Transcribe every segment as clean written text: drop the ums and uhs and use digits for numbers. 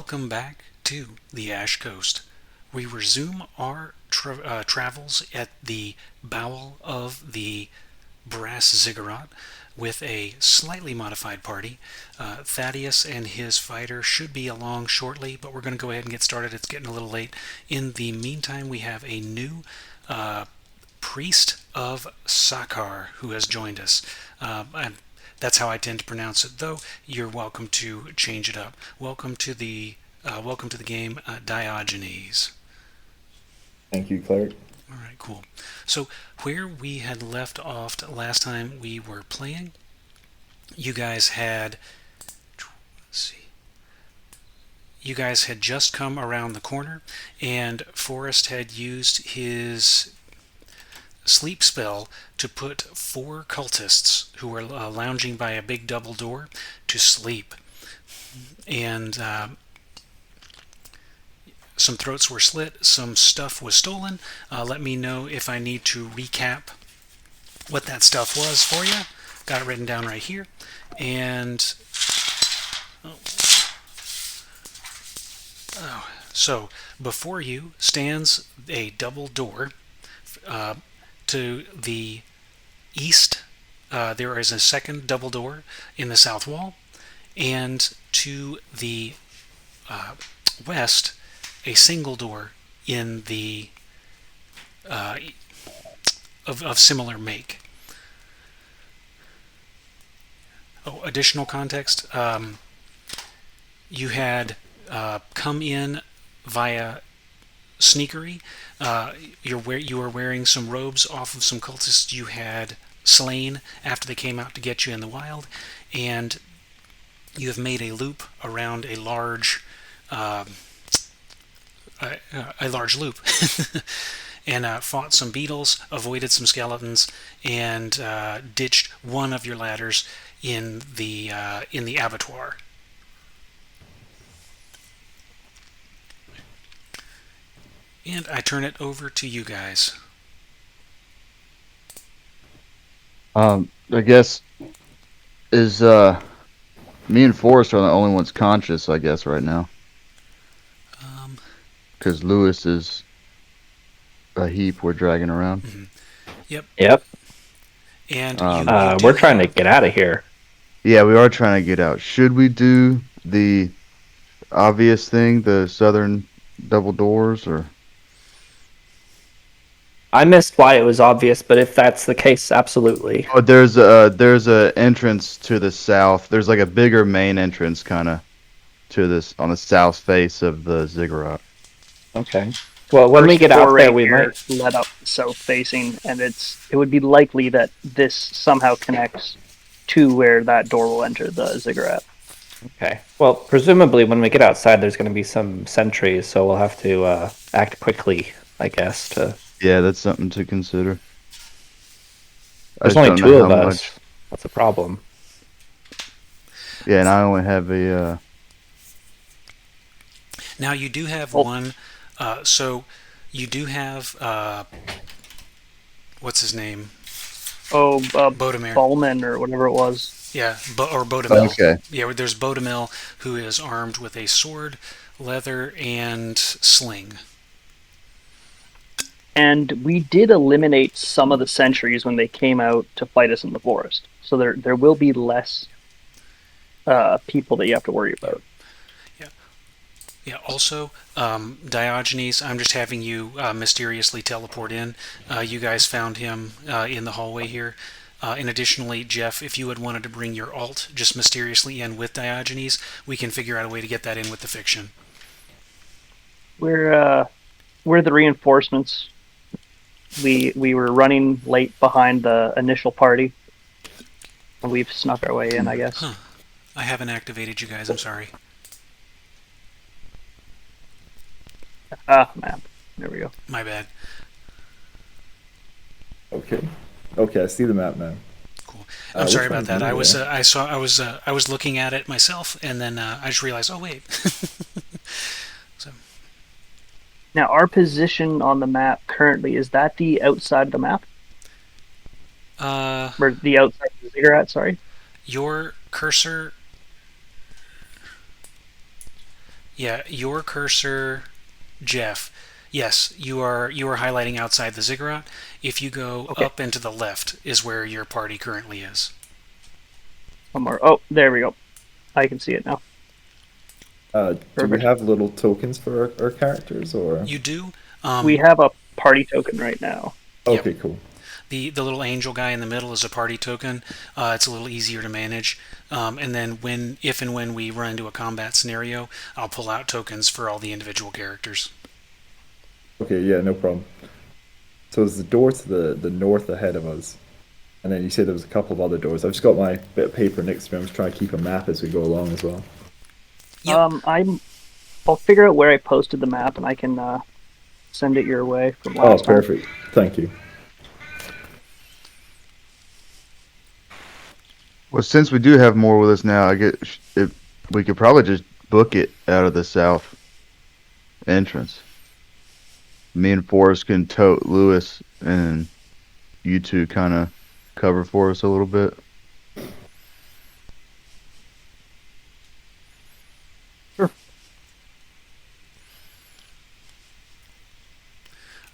welcome back to the Ash Coast. We resume our travels at the bowel of the Brass Ziggurat with a slightly modified party. Thaddeus and his fighter should be along shortly, but we're going to go ahead and get started. It's getting a little late. In the meantime, we have a new priest of Sakar who has joined us. That's how I tend to pronounce it, though you're welcome to change it up. Welcome to the game, Diogenes. Thank you, Cleric. All right, cool. So where we had left off last time we were playing, you guys had, let's see, you guys had just come around the corner, and Forrest had used his sleep spell to put four cultists who were lounging by a big double door to sleep. And some throats were slit, some stuff was stolen. Let me know if I need to recap what that stuff was for you. Got it written down right here. And so before you stands a double door. To the east, there is a second double door in the south wall, and to the west, a single door in the of similar make. Oh, additional context: you had come in via sneakery. You were wearing some robes off of some cultists you had slain after they came out to get you in the wild, and you have made a loop around a large loop, and fought some beetles, avoided some skeletons, and ditched one of your ladders in the abattoir. And I turn it over to you guys. I guess is me and Forrest are the only ones conscious, I guess, right now. Because Lewis is a heap we're dragging around. Mm-hmm. Yep. Yep. And we're trying to get out of here. Yeah, we are trying to get out. Should we do the obvious thing, the southern double doors, or? I missed why it was obvious, but if that's the case, absolutely. Oh, there's a entrance to the south. There's like a bigger main entrance, kind of, to this on the south face of the ziggurat. Okay. Well, when we get out there, we might let up south facing, and it would be likely that this somehow connects to where that door will enter the ziggurat. Okay. Well, presumably when we get outside, there's going to be some sentries, so we'll have to act quickly, I guess. Yeah, that's something to consider. There's only two of us. That's a problem. Yeah, and I only have a. Now you do have one. So you do have what's his name? Oh, Bodemir. Ballman or whatever it was. Yeah, or Bodemil. Okay. Yeah, there's Bodemil, who is armed with a sword, leather, and sling. And we did eliminate some of the sentries when they came out to fight us in the forest. So there will be less people that you have to worry about. Yeah. Also, Diogenes, I'm just having you mysteriously teleport in. You guys found him in the hallway here. And additionally, Jeff, if you had wanted to bring your alt just mysteriously in with Diogenes, we can figure out a way to get that in with the fiction. We're the reinforcements. We were running late behind the initial party. And we've snuck our way in, I guess. Huh. I haven't activated you guys, I'm sorry. Map. There we go. My bad. Okay. Okay, I see the map now. Cool. I'm sorry about that. I was looking at it myself, and then I just realized, oh wait. So. Now, our position on the map currently, is that the outside of the map? Or the outside of the ziggurat, sorry? Your cursor Yeah, your cursor, Jeff. Yes, you are highlighting outside the ziggurat. If you go Okay. up and to the left is where your party currently is. Somewhere. Oh, there we go. I can see it now. Do we Perfect. have little tokens for our characters or? You do. We have a party token right now. Yep. Okay, cool. The little angel guy in the middle is a party token. It's a little easier to manage. And then if and when we run into a combat scenario, I'll pull out tokens for all the individual characters. Okay, yeah, no problem. So there's the door to the north ahead of us, and then you said there was a couple of other doors. I've just got my bit of paper next to me. I'm just trying to keep a map as we go along as well. Yep. I'll figure out where I posted the map and I can send it your way from Oh, last time. perfect. Thank you. Well, since we do have more with us now, we could probably just book it out of the south entrance. Me and Forrest can tote Lewis, and you two kind of cover for us a little bit. All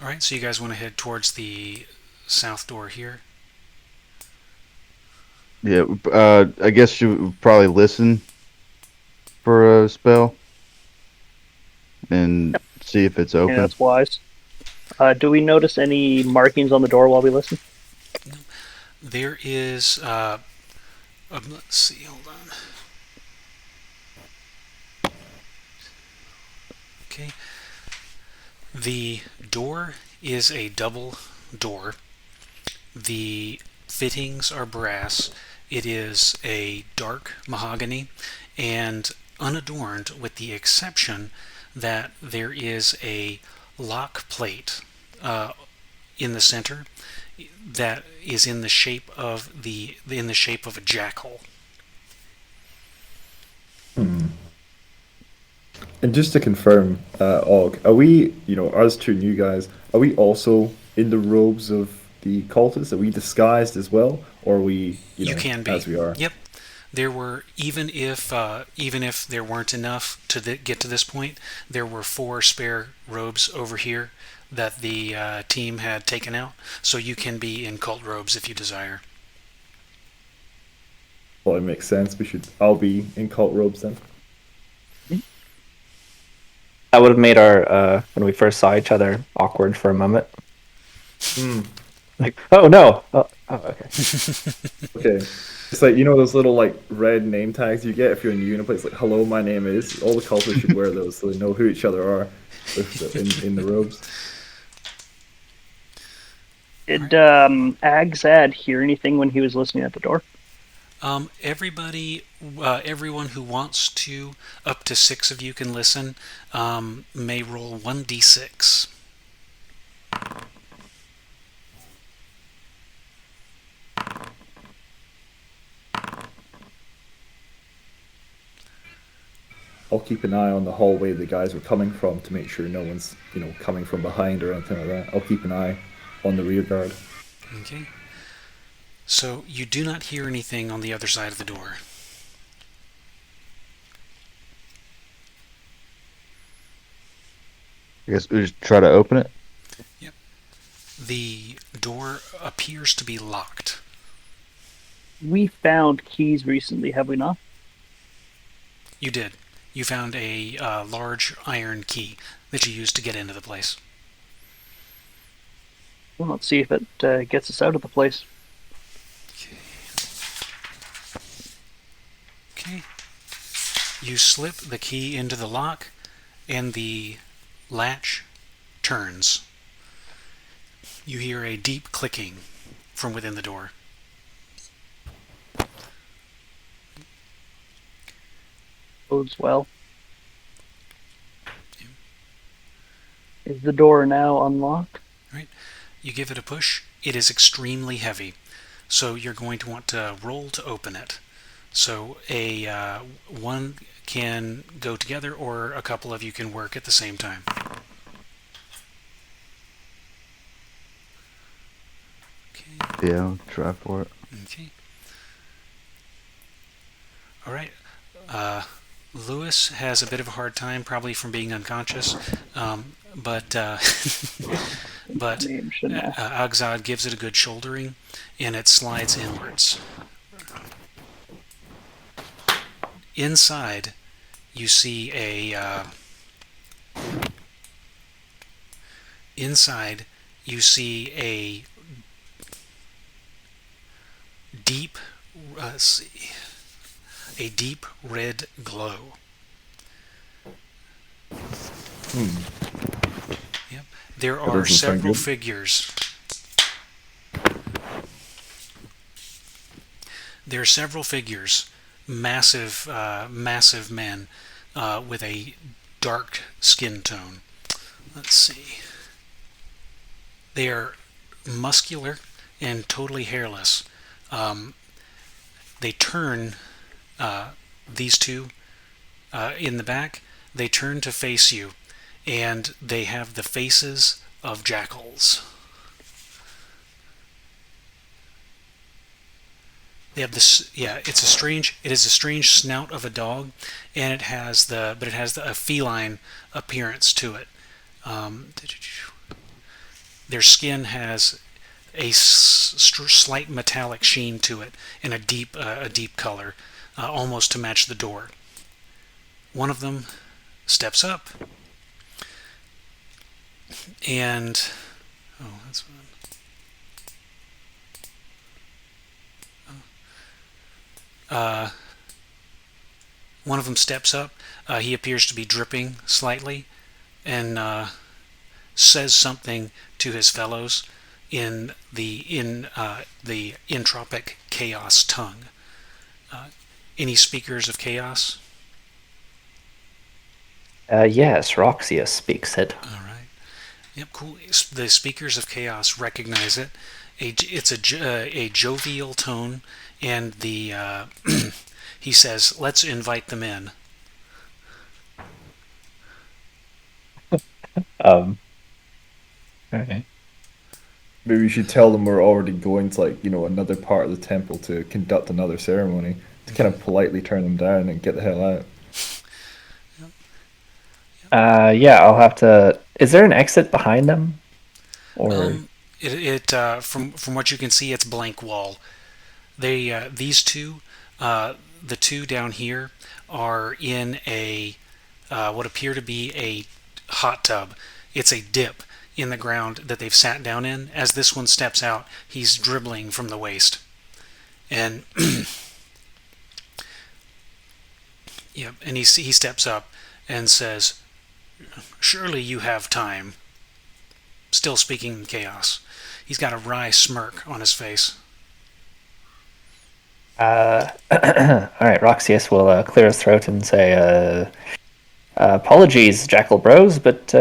right, so you guys want to head towards the south door here? Yeah, I guess you would probably listen for a spell and see if it's Yeah, open. that's wise. Do we notice any markings on the door while we listen? There is. Let's see. Hold on. Okay. The door is a double door. The fittings are brass. It is a dark mahogany and unadorned, with the exception that there is a lock plate in the center that is in the shape of a jackal. And just to confirm, Og, are we, us two new guys, are we also in the robes of the cultists? Are we disguised as well, or are we, You can be. as we are? Yep. There were even if there weren't enough to get to this point, there were 4 spare robes over here that the team had taken out, so you can be in cult robes if you desire. Well, it makes sense. I'll be in cult robes then. That would have made our when we first saw each other awkward for a moment. Like, oh no. Oh, okay. Okay. It's like, those little like red name tags you get if you're in Uniplace, like "Hello, my name is." All the cultists should wear those so they know who each other are in the robes. Did Agzad hear anything when he was listening at the door? Everyone who wants to, up to 6 of you can listen, may roll 1d6. I'll keep an eye on the hallway the guys were coming from to make sure no one's, coming from behind or anything like that. I'll keep an eye on the rear guard. Okay. So you do not hear anything on the other side of the door. I guess we just try to open it. Yep. The door appears to be locked. We found keys recently, have we not? You did. You found a large iron key that you used to get into the place. Well, let's see if it gets us out of the place. Okay. You slip the key into the lock, and the latch turns. You hear a deep clicking from within the door. Bodes well. Is the door now unlocked? Right. You give it a push. It is extremely heavy, so you're going to want to roll to open it. So one can go together, or a couple of you can work at the same time. Okay. Yeah, I'll try for it. Okay. All right. Lewis has a bit of a hard time, probably from being unconscious, but but Name shouldn't I? Agzad gives it a good shouldering, and it slides inwards. Inside, you see a inside you see deep see, a deep red glow. Yep. There That are doesn't sound several good. figures. There are several figures, massive men with a dark skin tone. Let's see. They are muscular and totally hairless. They turn these two in the back. They turn to face you, and they have the faces of jackals. They have this. Yeah, it's a strange. It is a strange snout of a dog, and it has a feline appearance to it. Their skin has a slight metallic sheen to it, and a deep color, almost to match the door. One of them steps up, and oh, that's fun. One of them steps up. He appears to be dripping slightly, and says something to his fellows in the entropic chaos tongue. Any speakers of chaos? Yes, Roxius speaks it. All right. Yep, cool. The speakers of chaos recognize it. It's a jovial tone, and the he says, "Let's invite them in." Okay. Maybe we should tell them we're already going to another part of the temple to conduct another ceremony to kind of politely turn them down and get the hell out. Yeah, I'll have to. Is there an exit behind them? Or From what you can see, it's blank wall. These two, the two down here, are in a what appear to be a hot tub. It's a dip in the ground that they've sat down in. As this one steps out, he's dribbling from the waist, and yeah, and he steps up and says, "Surely you have time." Still speaking in chaos. He's got a wry smirk on his face. all right, Roxius will clear his throat and say, "Apologies, Jackal Bros, but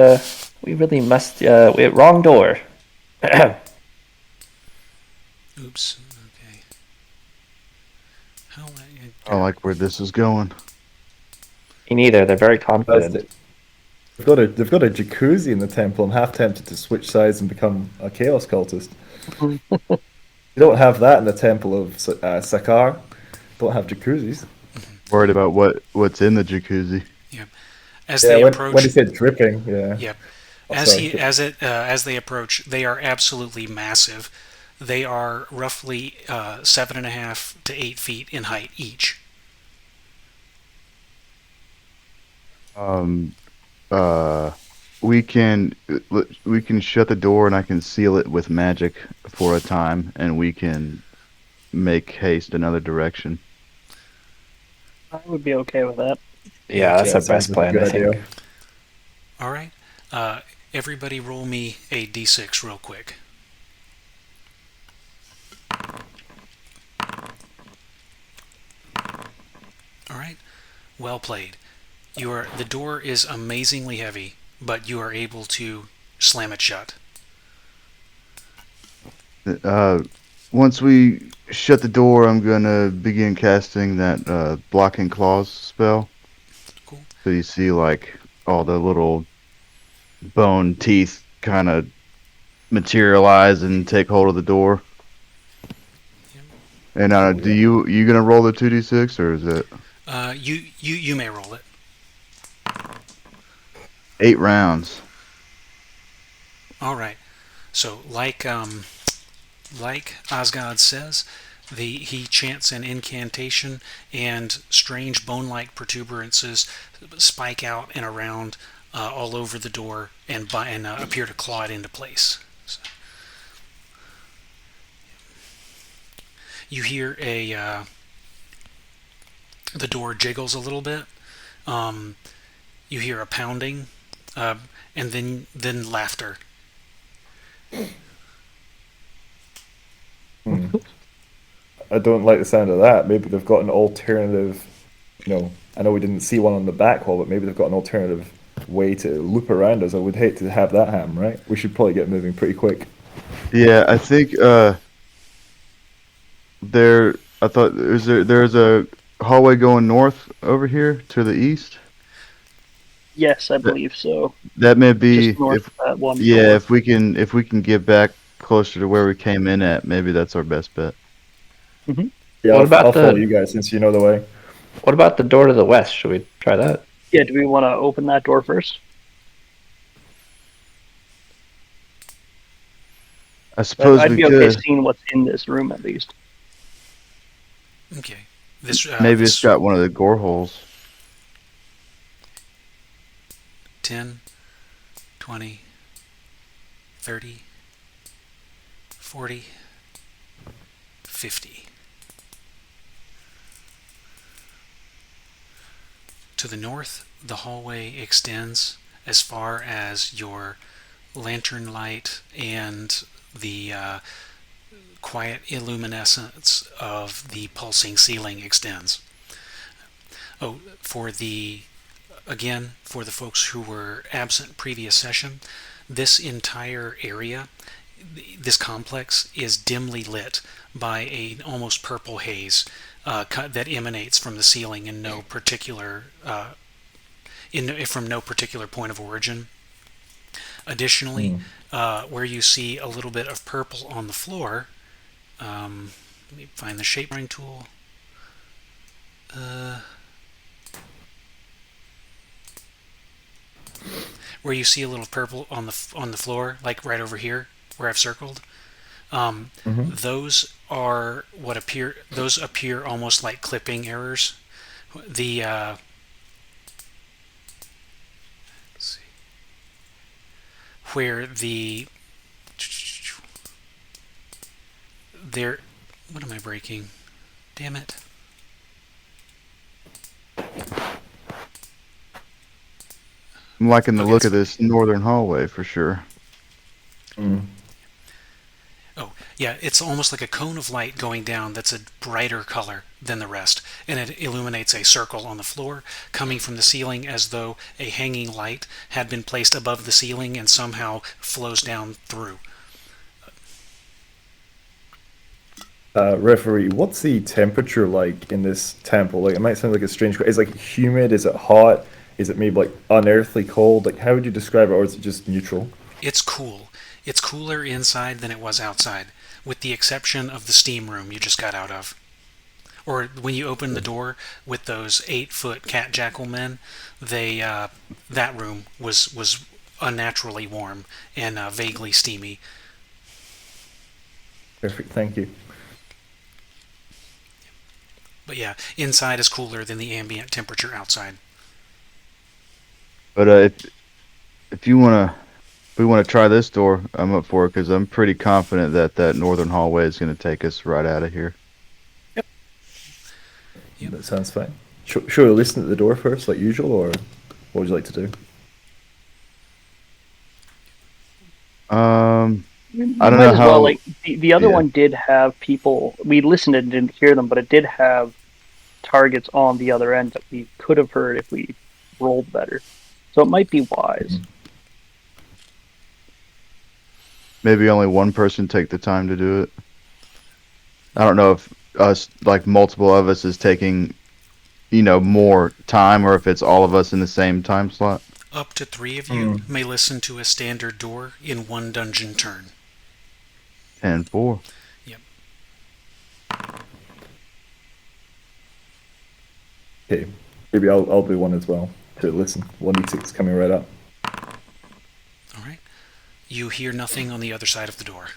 we really must. Wrong door." Oops. Okay. How? I like where this is going. Me neither. They're very confident. They've got a jacuzzi in the temple. I'm half tempted to switch sides and become a chaos cultist. You don't have that in the temple of Sakar. Don't have jacuzzis. Worried about what's in the jacuzzi. Yeah. As Yeah, they when approach. he said dripping, yeah. Yep. Oh, As they approach, they are absolutely massive. They are roughly 7.5 to 8 feet in height each. We can shut the door and I can seal it with magic for a time, and we can make haste another direction. I would be okay with that. Yeah, that's Yeah, our sounds best like a plan, good I think. idea. All right. Everybody, roll me a d6 real quick. All right. Well played. The door is amazingly heavy, but you are able to slam it shut. Once we shut the door, I'm gonna begin casting that blocking claws spell. Cool. So you see like all the little bone teeth kind of materialize and take hold of the door. Yep. And you gonna roll the 2d6 or is it? You may roll it. 8 rounds. All right. So like Osgod says, he chants an incantation, and strange bone-like protuberances spike out and around all over the door and appear to claw it into place. So, you hear the door jiggles a little bit. You hear a pounding, and then laughter. I don't like the sound of that. Maybe they've got an alternative. I know we didn't see one on the back wall, but maybe they've got an alternative way to loop around us. I would hate to have that happen, right? We should probably get moving pretty quick. Yeah, I think there. I thought there's a hallway going north over here to the east. Yes, I That believe so. that may be Just north if of that one yeah, door. if we can get back closer to where we came in at, maybe that's our best bet. Yeah, What about I'll follow the you guys since you know the way. what about the door to the west? Should we try that? Yeah, do we want to open that door first? I suppose I'd we be okay could. seeing what's in this room at least. Okay. This Maybe it's this got one of the gore holes. 10, 20, 30, 40, 50. To the north, the hallway extends as far as your lantern light and the quiet illuminescence of the pulsing ceiling extends. Oh, for the folks who were absent previous session, this entire area, this complex, is dimly lit by an almost purple haze that emanates from the ceiling in no particular from no particular point of origin. Additionally, where you see a little bit of purple on the floor, let me find the shape drawing tool. Where you see a little purple on the floor, like right over here, where I've circled. Those are what appear. Those appear almost like clipping errors. The let's see, where the there. What am I breaking? Damn it. I'm liking the Okay, look of this northern hallway for sure. oh, yeah, it's almost like a cone of light going down that's a brighter color than the rest, and it illuminates a circle on the floor, coming from the ceiling as though a hanging light had been placed above the ceiling and somehow flows down through. Referee, what's the temperature like in this temple? Like, it might sound like a strange. Is it like humid? Is it hot? Is it maybe like unearthly cold? Like, how would you describe it, or is it just neutral? It's cool. It's cooler inside than it was outside, with the exception of the steam room you just got out of. Or when you opened the door with those 8-foot cat jackal men, that room was unnaturally warm and vaguely steamy. Perfect, thank you. But yeah, inside is cooler than the ambient temperature outside. But if we want to try this door, I'm up for it because I'm pretty confident that that northern hallway is going to take us right out of here. Yep. That sounds fine. Should we listen at the door first, like usual, or what would you like to do? I don't Might know as how. well, like the other yeah. one did have people. We listened and didn't hear them, but it did have targets on the other end that we could have heard if we rolled better. So it might be wise. Maybe only one person take the time to do it. I don't know if us, like multiple of us, is taking, more time, or if it's all of us in the same time slot. Up to 3 of you may listen to a standard door in one dungeon turn. 10-4. Yep. Okay, maybe I'll do one as well to listen. 1d6 coming right up. All right. You hear nothing on the other side of the door.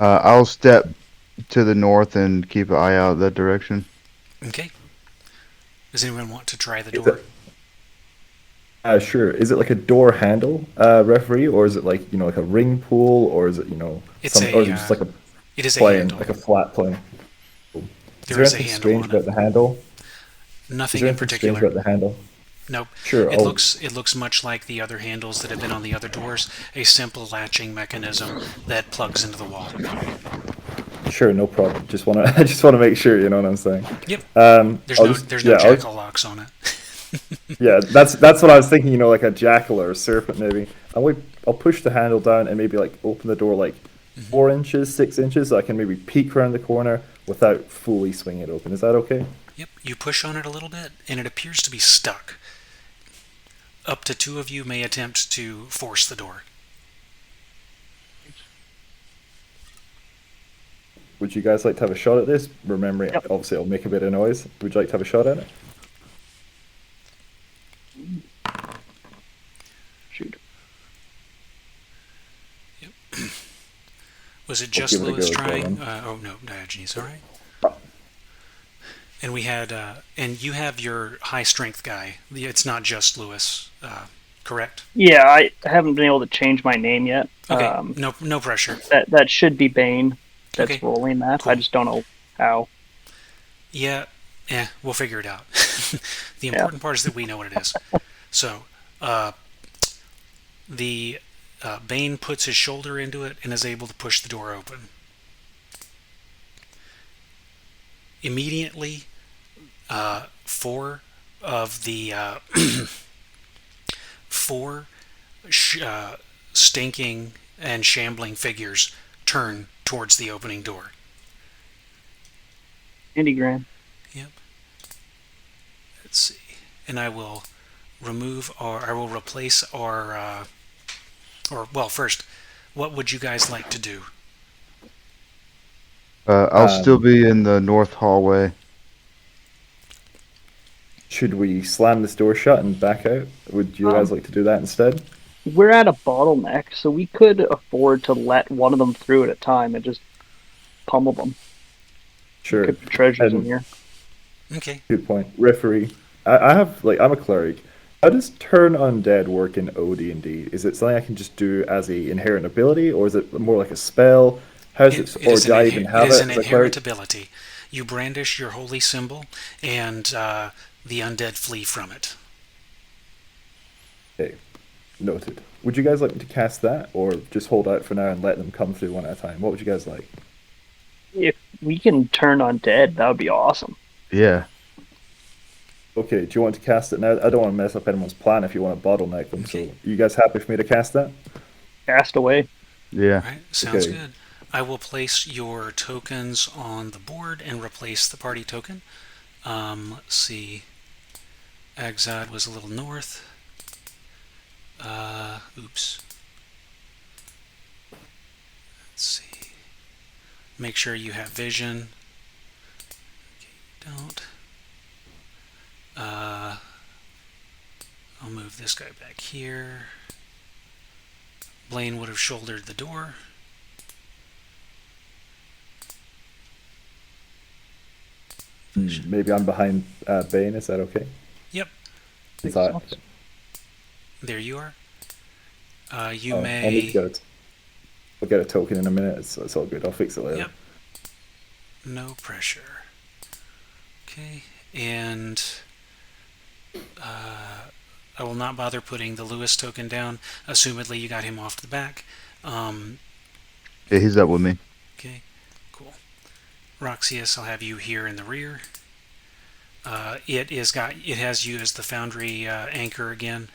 I'll step to the north and keep an eye out that direction. Okay. Does anyone want to try the Is door? it? Sure. Is it like a door handle, referee, or is it like like a ring pull, or is it It's or is a. it just like a It is a plane, handle. like a flat plane? Is There there is a anything handle strange on it. about the handle? Is Nothing there in anything strange particular. about the handle? Nope. Sure. It looks much like the other handles that have been on the other doors. A simple latching mechanism that plugs into the wall. Sure, no problem. Just wanna I just wanna make sure. You know what I'm saying? Yep. There's I'll no just there's no yeah jackal locks on it. yeah. That's what I was thinking. Like a jackal or a serpent maybe. I'll push the handle down and maybe like open the door like 4 inches, 6 inches, so I can maybe peek around the corner without fully swinging it open. Is that okay? Yep. You push on it a little bit, and it appears to be stuck. Up to two of you may attempt to force the door. Would you guys like to have a shot at this? Remembering, Yep. obviously, it'll make a bit of noise. Would you like to have a shot at it? Shoot. Was it I'll just give it a Lewis go as well, trying? then. Oh no, Diogenes. All right. And we had, and you have your high strength guy. It's not just Lewis, correct? Yeah, I haven't been able to change my name yet. Okay. No pressure. That should be Bane. That's Okay. rolling that. Cool. I just don't know how. Yeah. We'll figure it out. The important part is that we know what it is. So, the Bane puts his shoulder into it and is able to push the door open. Immediately, four of the four stinking and shambling figures turn towards the opening door. Andy Graham. Yep. Let's see. And I will replace our, first, what would you guys like to do? I'll still be in the north hallway. Should we slam this door shut and back out? Would you guys like to do that instead? We're at a bottleneck, so we could afford to let one of them through at a time and just pummel them. Sure. Could put treasures in And here. Okay. good point. Referee, I have I'm a cleric. How does turn undead work in OD&D? Is it something I can just do as a inherent ability, or is it more like a spell? How does it, or do I even have it is it an as a cleric? inherent ability. You brandish your holy symbol, and the undead flee from it. Okay, noted. Would you guys like me to cast that, or just hold out for now and let them come through one at a time? What would you guys like? If we can turn undead, that would be awesome. Yeah. Okay, do you want to cast it now? I don't want to mess up anyone's plan if you want to bottleneck them. Okay. So, you guys happy for me to cast that? Cast away. Yeah. All right, sounds Okay. good. I will place your tokens on the board and replace the party token. Let's see. Agzad was a little north. Oops. Let's see. Make sure you have vision. Okay, you don't. I'll move this guy back here. Blaine would have shouldered the door. Maybe I'm behind Bane. Is that okay? Yep, Is that? there you are. You Oh, I need to may. get it. I'll get a token in a minute. It's all good. I'll fix it later. Yep. No pressure. Okay, and I will not bother putting the Lewis token down. Assumedly, you got him off the back. Yeah, he's up with me. Okay, cool. Roxius, I'll have you here in the rear. It has you as the foundry anchor again.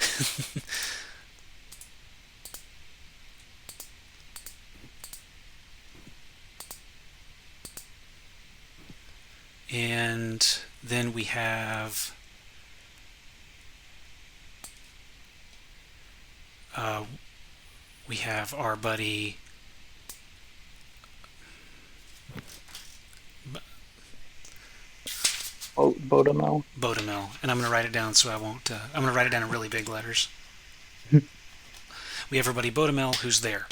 And then we have our buddy Bodamel. Bodamel, and I'm going to write it down so I won't. I'm going to write it down in really big letters. We have everybody Bodamel who's there.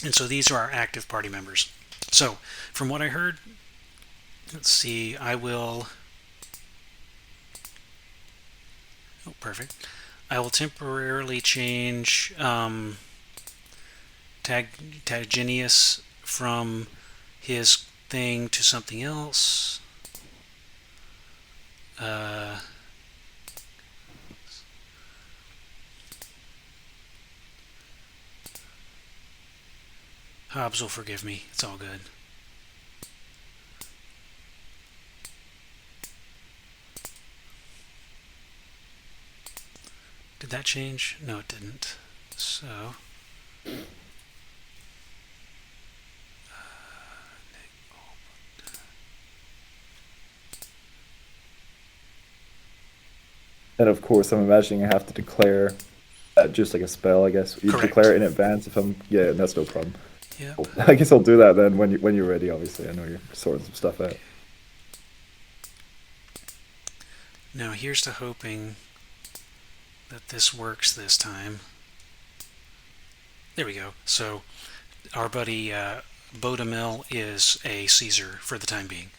And so these are our active party members. So, from what I heard, let's see, I will... Oh, perfect. I will temporarily change Taginius from his thing to something else. Hobbs will forgive me. It's all good. Did that change? No, it didn't. So... And of course, I'm imagining I have to declare just like a spell, I guess. You Correct. declare it in advance if I'm... Yeah, that's no problem. Yep. Cool. I guess I'll do that then when you're ready, obviously. I know you're sorting some stuff out. Now here's to hoping that this works this time. There we go. So our buddy Bodamel is a Caesar for the time being.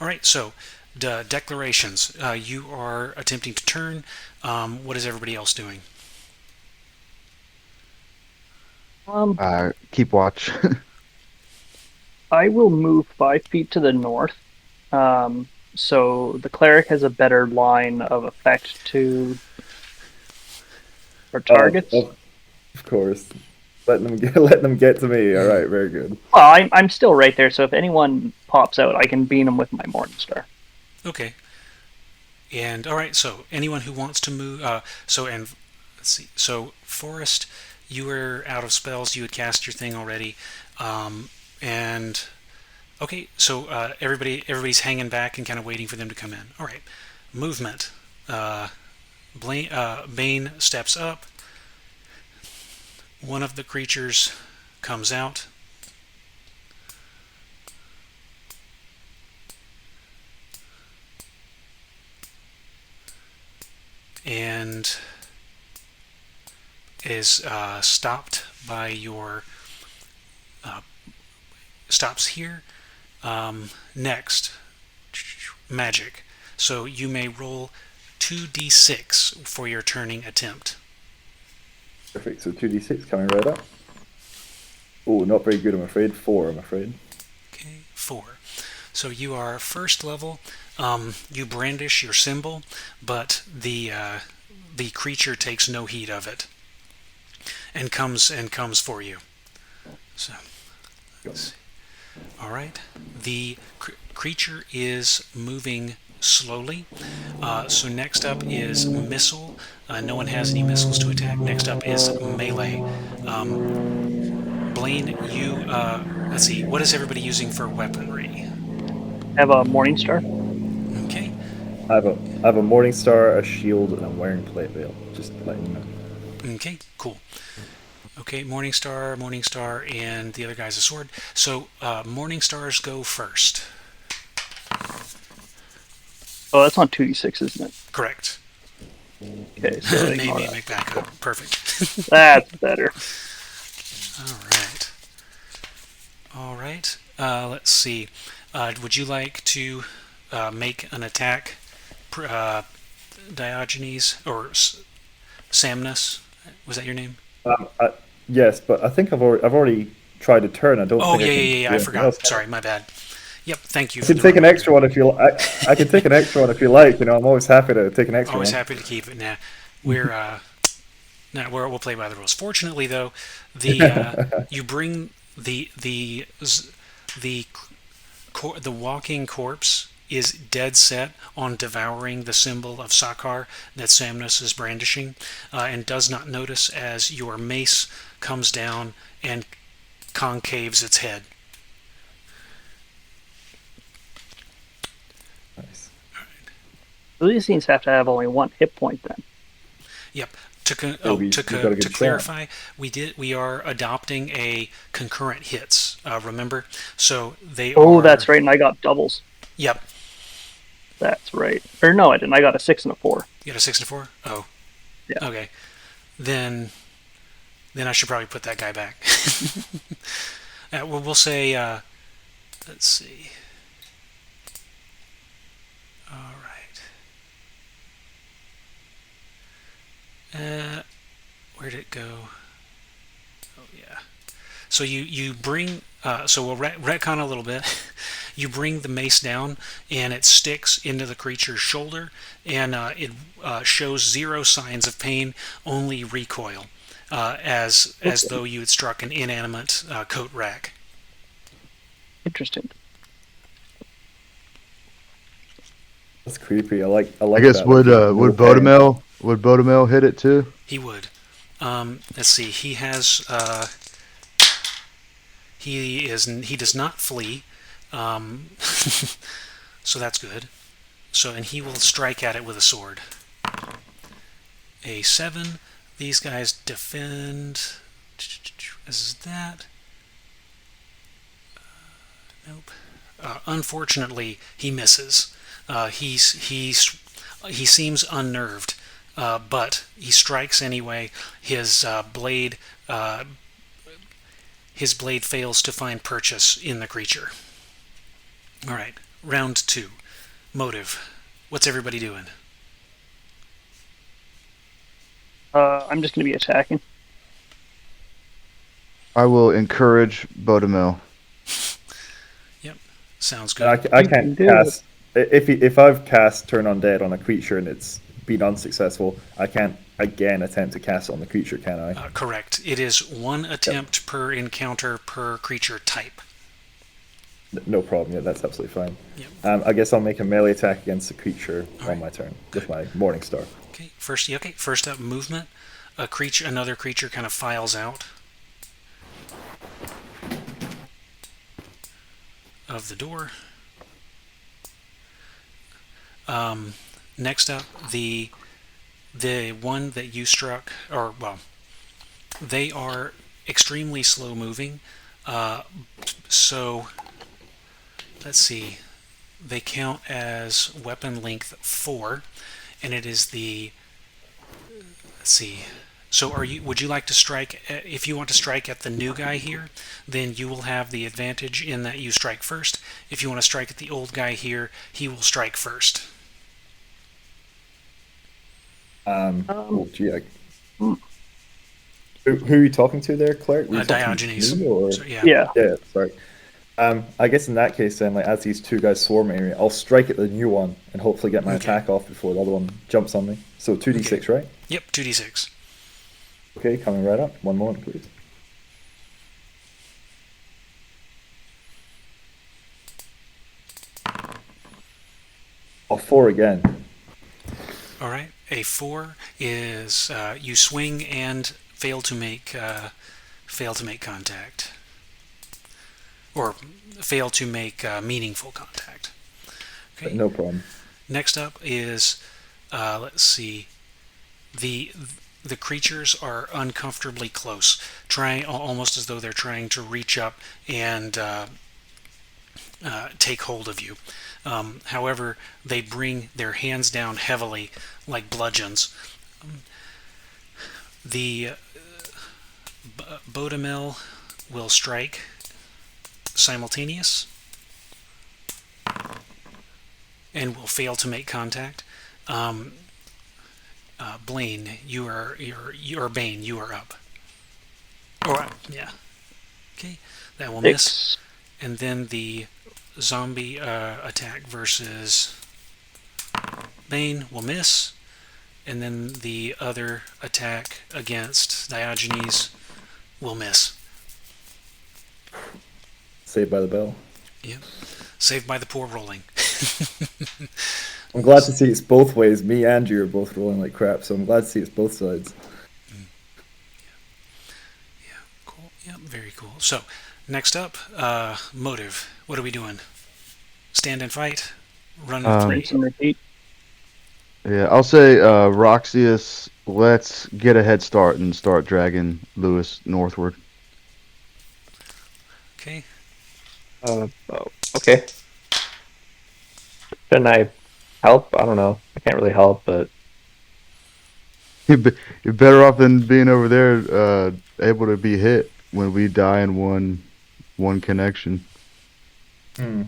All right, so declarations. You are attempting to turn. What is everybody else doing? Keep watch. I will move 5 feet to the north. So the cleric has a better line of effect to our targets. Of course. Let them get to me. All right, very good. Well, I'm still right there, so if anyone pops out, I can beam them with my Morningstar. Okay. And all right, so anyone who wants to move. Let's see. So Forrest, you were out of spells. You had cast your thing already. And okay, so everybody's hanging back and kind of waiting for them to come in. All right, movement. Bane steps up. One of the creatures comes out. And is stopped by your... stops here. Next, magic. So you may roll 2d6 for your turning attempt. Perfect. So 2d6 coming right up. Oh, not very good, I'm afraid. 4, I'm afraid. Okay, 4. So you are first level. You brandish your symbol, but the creature takes no heed of it, and comes for you. So, let's see. All right. The creature is moving slowly. So next up is missile. No one has any missiles to attack. Next up is melee. Blaine, you... let's see. What is everybody using for weaponry? Have a Morningstar. Okay. I have a Morningstar, a shield, and I'm wearing plate veil. Just letting you know. Okay, cool. Okay, Morningstar, and the other guy's a sword. So, Morningstars go first. Oh, that's on 2d6, isn't it? Correct. Okay, so Maybe make back up. Perfect. that's better. All right. Let's see. Would you like to make an attack, Diogenes or Samnus? Was that your name? Yes, but I think I've already tried to turn. I don't. Oh, think yeah. I forgot. Sorry, my bad. Yep. Thank you. I can take an extra one if you. I can take an extra one if you like. You know, I'm always happy to take an extra Always one. happy to keep it. Nah, we'll play by the rules. Fortunately, though, you bring the walking corpse is dead set on devouring the symbol of Sakar that Samnus is brandishing, and does not notice as your mace comes down and concaves its head. Nice. So these things have to have only 1 hit point then. Yep. We've got a To good clarify, we are adopting a concurrent hits Remember? So they Oh, are. that's right, and I got doubles. Yep. That's right. Or no, I didn't. I got a 6 and a 4. You got a 6 and a 4? Oh. Yeah. Okay. Then I should probably put that guy back. Well, we'll say, let's see. All right. Where'd it go? Oh, yeah. So you bring, so we'll retcon a little bit. You bring the mace down, and it sticks into the creature's shoulder, and it shows 0 signs of pain, only recoil, as though you had struck an inanimate coat rack. Interesting. That's creepy. I like I guess that. Like, would Bodemel hit it too? He would. Let's see. He has. He does not flee. So that's good. So and he will strike at it with a sword. A 7. These guys defend. Is that? Nope. Unfortunately, he misses. He seems unnerved, but he strikes anyway. His blade fails to find purchase in the creature. All right, round 2. Motive. What's everybody doing? I'm just going to be attacking. I will encourage Bodemel. Yep, sounds I, good. I You can can't do cast if I've cast Turn Undead on a creature and it's been unsuccessful. I can't again attempt to cast it on the creature, can I? Correct. It is 1 attempt per encounter per creature type. No problem. Yeah, that's absolutely fine. Yep. I guess I'll make a melee attack against the creature All on right. my turn with my Morning Star. Okay. First up, movement. Another creature kind of files out of the door. Next up, the one that you struck, or well, they are extremely slow moving. So let's see, they count as weapon length 4, and it is the. Let's see. So would you like to strike, if you want to strike at the new guy here, then you will have the advantage in that you strike first. If you want to strike at the old guy here, he will strike first. Oh, gee, who are you talking to there, Cleric? Were you talking to Diogenes. me, or? So, yeah. Yeah, sorry. I guess in that case then, like as these two guys swarm at me, I'll strike at the new one and hopefully get my Okay. attack off before the other one jumps on me. So 2d6, right? Yep, 2d6. Okay, coming right up. One moment, please. Oh, 4 again. All right. A 4 is you swing and fail to make contact, or fail to make meaningful contact. Okay. No problem. Next up is let's see, the creatures are uncomfortably close, trying almost as though they're trying to reach up and take hold of you. However, they bring their hands down heavily, like bludgeons. The Bodemel will strike simultaneous and will fail to make contact. Blaine, you're Bane. You are up. Or yeah, okay, that will miss. 6. And then the zombie attack versus Bane will miss, and then the other attack against Diogenes will miss. Saved by the bell. Yep. Saved by the poor rolling. I'm glad to see it's both ways. Me and you are both rolling like crap, so I'm glad to see it's both sides. Yeah, cool. Yep, very cool. So, next up, motive. What are we doing? Stand and fight? Run and flee? Rinse and repeat. Yeah, I'll say Roxius, let's get a head start and start dragging Lewis northward. Okay. Oh, okay. Shouldn't I help? I don't know. I can't really help, but You're better off than being over there, able to be hit when we die in one connection. Hmm.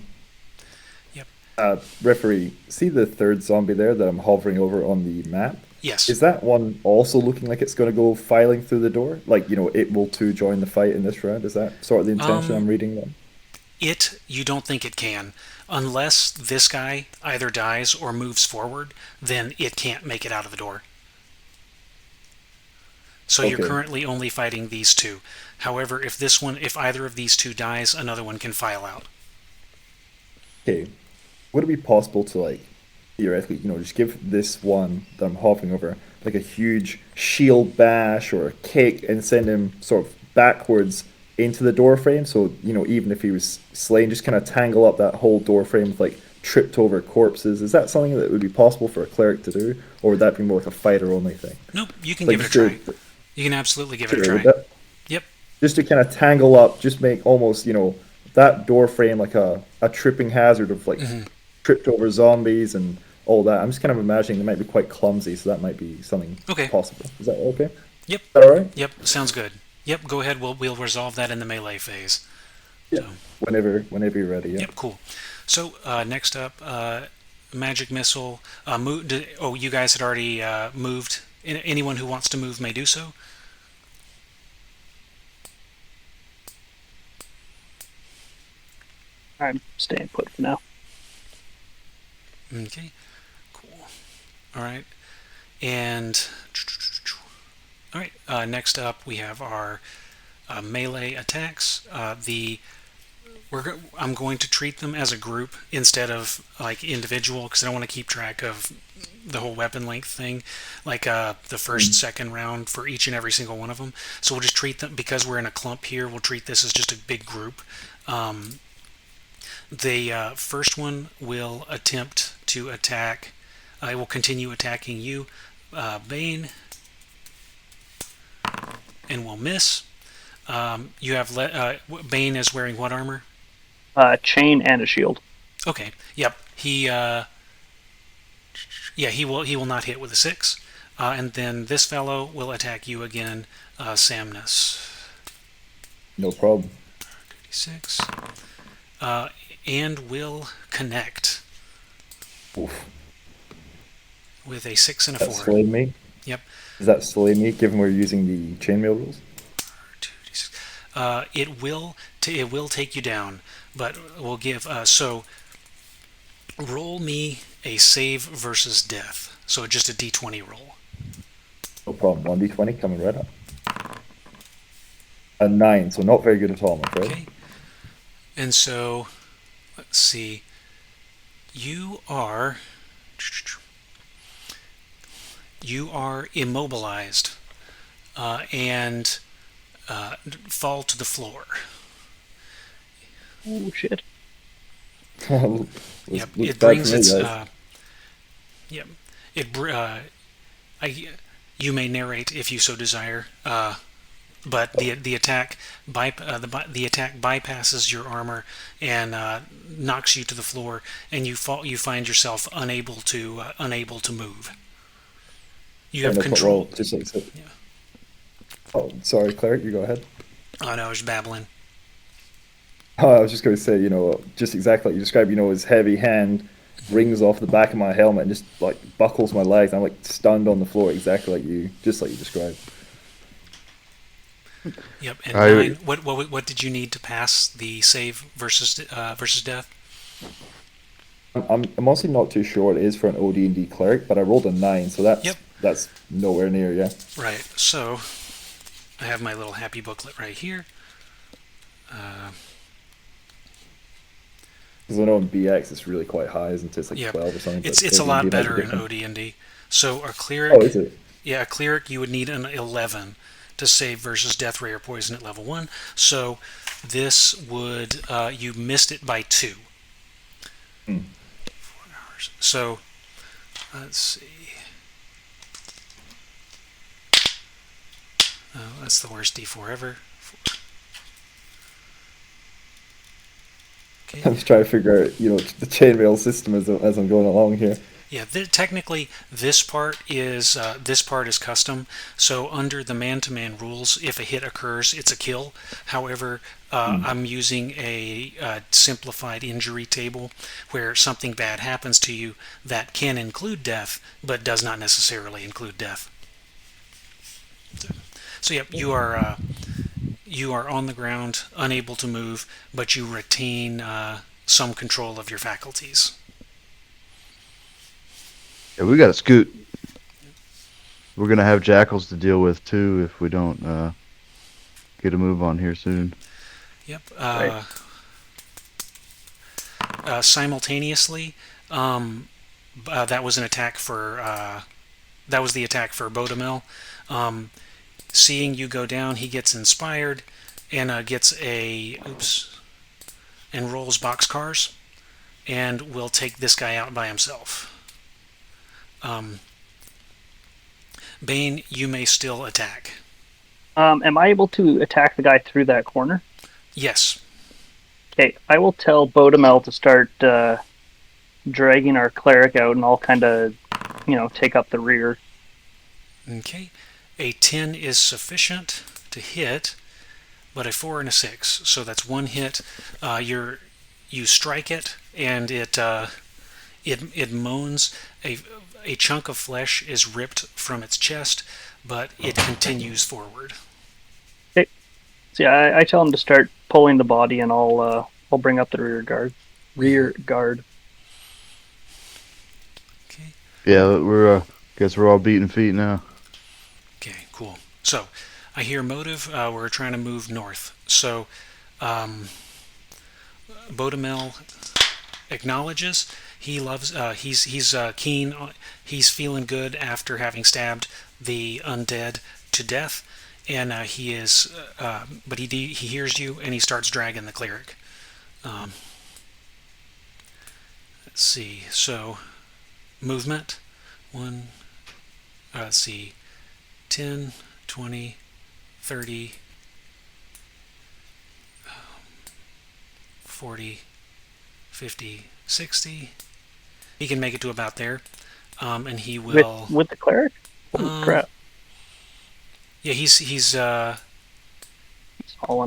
Yep. Referee, see the third zombie there that I'm hovering over on the map? Yes. Is that one also looking like it's going to go filing through the door? Like, it will too join the fight in this round? Is that sort of the intention Um, I'm reading then? you don't think it can. Unless this guy either dies or moves forward, then it can't make it out of the door. So you're Okay. currently only fighting these two. However, if either of these two dies, another one can file out. Okay. Would it be possible to, like, theoretically, just give this one that I'm hovering over, like a huge shield bash or a kick and send him sort of backwards into the door frame? So, even if he was slain, just kind of tangle up that whole door frame with, like, tripped over corpses. Is that something that would be possible for a cleric to do? Or would that be more like a fighter only thing? Nope, you can Like, give it a just try. to, You can absolutely give it a sure, would try. that, Yep. just to kind of tangle up, just make almost, that door frame like a tripping hazard of like Hmm. tripped over zombies and all that. I'm just kind of imagining they might be quite clumsy, so that might be something Okay. possible. Is that okay? Is Yep. that all right? Yep. Sounds good. Yep. Go ahead. We'll resolve that in the melee phase. Yeah. So. Whenever you're ready, yeah. Yep. Cool. So next up, magic missile. You guys had already moved. Anyone who wants to move may do so. I'm staying put for now. Okay. Cool. All right. And all right. Next up, we have our melee attacks. I'm going to treat them as a group instead of like individual because I don't want to keep track of the whole weapon length thing, like the first, Mm. second round for each and every single one of them. So we'll just treat them because we're in a clump here. We'll treat this as just a big group. Um, the first one will attempt to attack. I will continue attacking you, Bane, and will miss. You have Bane is wearing what armor? Chain and a shield. Okay. Yep. He will not hit with a 6. And then this fellow will attack you again, Samnus. No problem. 36. And will connect Oof. with a 6 and a That 4. slayed me. Yep. Does that slay me, given we're using the chainmail rules? 2d6. It will take you down, but we'll give so roll me a save versus death. So just a d20 roll. No problem. 1d20 coming right up. A 9, so not very good at all, I'm afraid. Okay. And so let's see. You are immobilized and fall to the floor. Oh shit. looks, Yep. looks It bad brings for me, its. guys. Yep. It. You may narrate if you so desire. But the attack the attack bypasses your armor and knocks you to the floor, and you fall. You find yourself unable to move. You Yeah, have no problem. control. Well, just like so. Yeah. Oh, sorry, Cleric, you go ahead. Oh no, I was babbling. Oh, I was just going to say, just exactly like you described, his heavy hand rings off the back of my helmet and just like buckles my legs. I'm like stunned on the floor, exactly just like you described. Yep. And I 9. What did you need to pass the save versus death? I'm honestly not too sure what it is for an OD&D cleric, but I rolled a 9, so that's Yep. that's nowhere near, yeah. Right. So I have my little happy booklet right here. Because I know in BX it's really quite high, isn't it? It's like Yep. 12 or something. It's But a lot OD&D might be better in different. OD&D. So a Oh, cleric, is it? yeah, a cleric you would need an 11 to save versus death, ray, or poison at level 1. So this would you missed it by 2. Hmm. 4 hours. So let's see. Oh, that's the worst D4 ever. I'm just trying to figure out, the chainmail system as I'm going along here. Yeah, technically, this part is custom. So under the man-to-man rules, if a hit occurs, it's a kill. However, I'm using a simplified injury table where something bad happens to you that can include death, but does not necessarily include death. So yep, you are on the ground, unable to move, but you retain some control of your faculties. Yeah, we got to scoot. We're gonna have jackals to deal with too if we don't get a move on here soon. Yep. Right. Simultaneously, that was an attack for that was the attack for Bodemil. Seeing you go down, he gets inspired and gets and rolls boxcars and will take this guy out by himself. Bane, you may still attack. Am I able to attack the guy through that corner? Yes. Okay, I will tell Bodemel to start dragging our cleric out, and I'll kind of, take up the rear. Okay. A 10 is sufficient to hit, but a 4 and a 6. So that's one hit. You strike it, and it moans. A chunk of flesh is ripped from its chest, but it continues forward. Okay. So yeah, I tell him to start pulling the body, and I'll bring up the rear guard. Rear guard. Okay. Yeah, guess we're all beating feet now. Okay. Cool. So I hear motive. We're trying to move north. So Bodemel acknowledges. He loves. He's keen. He's feeling good after having stabbed the undead to death, and he is. But he hears you, and he starts dragging the cleric. Let's see. So movement. One. Let's see. 10, 20, 30, 40, 50, 60. He can make it to about there, and he will. With the cleric? Holy crap! Yeah, he's He's hauling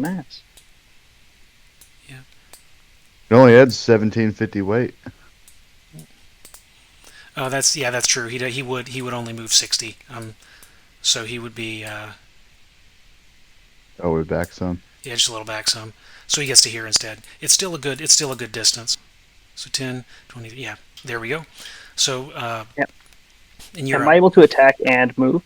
ass. yeah. It only adds 1750 weight. Oh, that's true. He would only move 60. So he would be Oh, we're back some. yeah, just a little back some. So he gets to here instead. It's still a good distance. So 10, 20, yeah, there we go. So Yep. and you're Am I able to attack and move?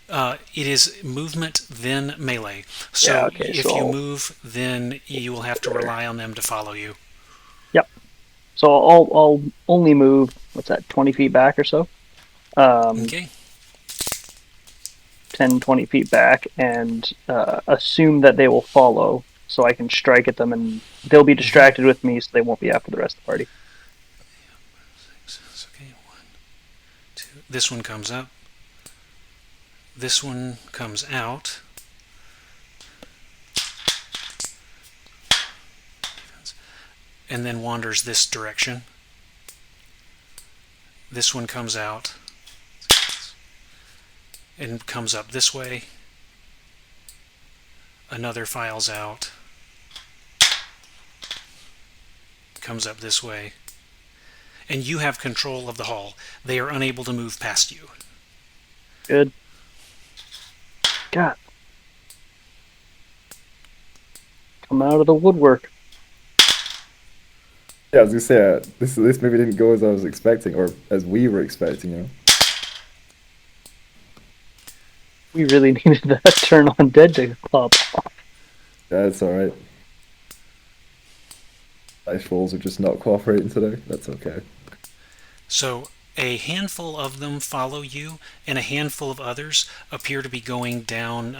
it is movement then melee. So Yeah, okay, if so you I'll- move, then you will have to rely on them to follow you. Yep. So I'll only move. What's that? 20 feet back or so. Okay. 10, 20 feet back, and assume that they will follow, so I can strike at them, and they'll be distracted with me, so they won't be after the rest of the party. Okay, 1, 2. This one comes up. This one comes out. And then wanders this direction. This one comes out and comes up this way. Another files out. Comes up this way. And you have control of the hall. They are unable to move past you. Good. God. Come out of the woodwork. Yeah, I was gonna say this maybe didn't go as I was expecting, or as we were expecting. We really needed that turn on dead to club off. That's all right. Dice rolls are just not cooperating today. That's okay. So a handful of them follow you, and a handful of others appear to be going down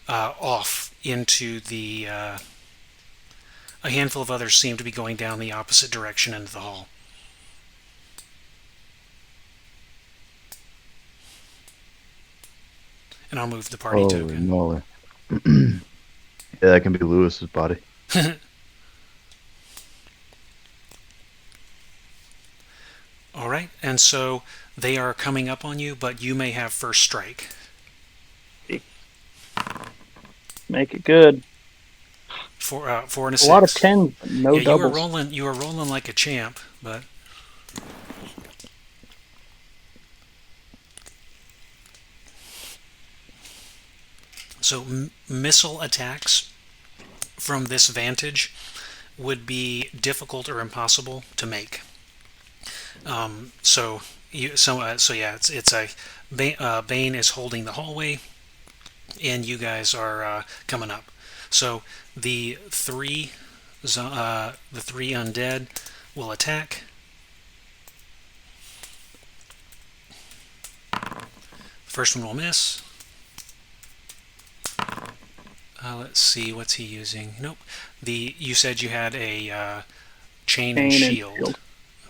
off into the. A handful of others seem to be going down the opposite direction into the hall. And I'll move the party token. Moly. Yeah, that can be Lewis's body. and so they are coming up on you, but you may have first strike. Make it good. 4 and a 6. A lot of tens, but no yeah, doubles. You were rolling like a champ, but so missile attacks from this vantage would be difficult or impossible to make. So yeah, it's a Bane is holding the hallway, and you guys are coming up. So the three undead will attack. First one will miss. Let's see, what's he using? Nope. You said you had a chain and shield.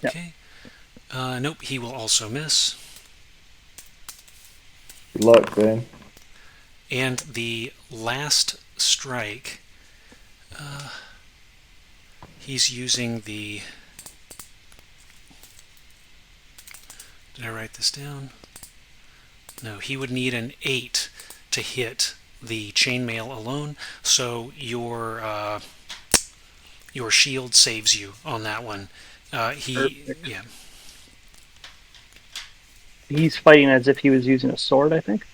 Yep. Okay. Nope. He will also miss. Good luck, Ben. And the last strike, he's using the. Did I write this down? No, he would need an 8 to hit the chainmail alone. So your shield saves you on that one. Perfect. Yeah. He's fighting as if he was using a sword, I think.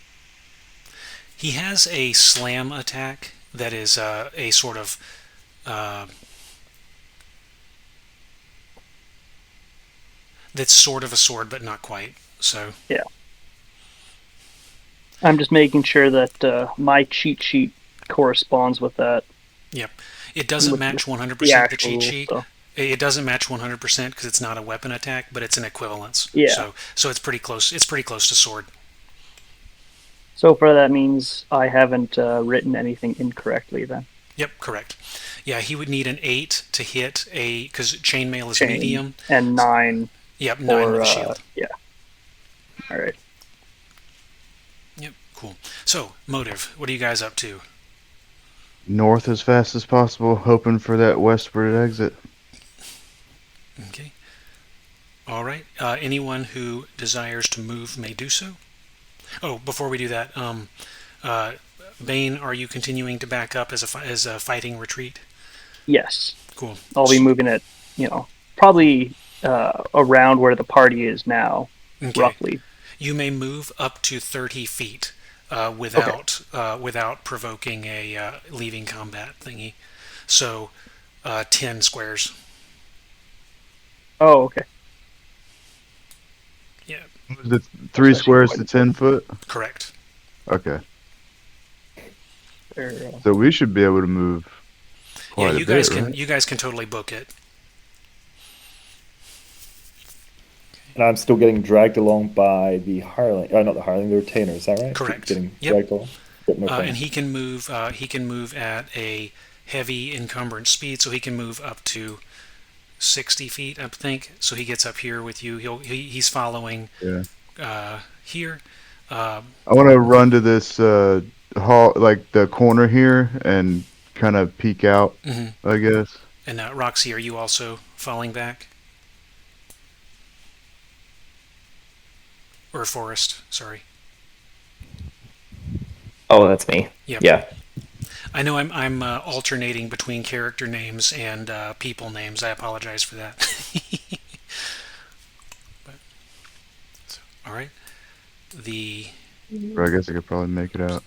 He has a slam attack that is a sort of that's sort of a sword, but not quite. So yeah, I'm just making sure that my cheat sheet corresponds with that. Yep, it doesn't match 100% the cheat sheet. So. It doesn't match 100% because it's not a weapon attack, but it's an equivalence. Yeah. So it's pretty close. It's pretty close to sword. So far, that means I haven't written anything incorrectly then. Yep, correct. Yeah, he would need an 8 to hit because chainmail is medium. And 9. Yep, 9 with the shield. Yeah. All right. Yep, cool. So, motive, what are you guys up to? North as fast as possible, hoping for that westward exit. Okay. All right. Anyone who desires to move may do so. Oh, before we do that, Bane, are you continuing to back up as a fighting retreat? Yes. Cool. I'll be moving it, probably around where the party is now, roughly. You may move up to 30 feet without provoking a leaving combat thingy. So, 10 squares. Oh, okay. Yeah. Was it 3 squares to 10 foot? Correct. Okay. So we should be able to move quite a bit, right? You guys can totally book it. And I'm still getting dragged along by the hireling. Not the hireling, the retainer. Is that right? Correct. Getting dragged along. And he can move. He can move at a heavy encumbrance speed, so he can move up to 60 feet, I think. So he gets up here with you. He's following. Yeah. Here. I want to run to this hall, like the corner here, and kind of peek out. Mm-hmm. I guess. And Roxy, are you also falling back? Or Forrest, sorry. Oh, that's me. Yep. Yeah. I know I'm alternating between character names and people names. I apologize for that. All right. I guess I could probably make it out.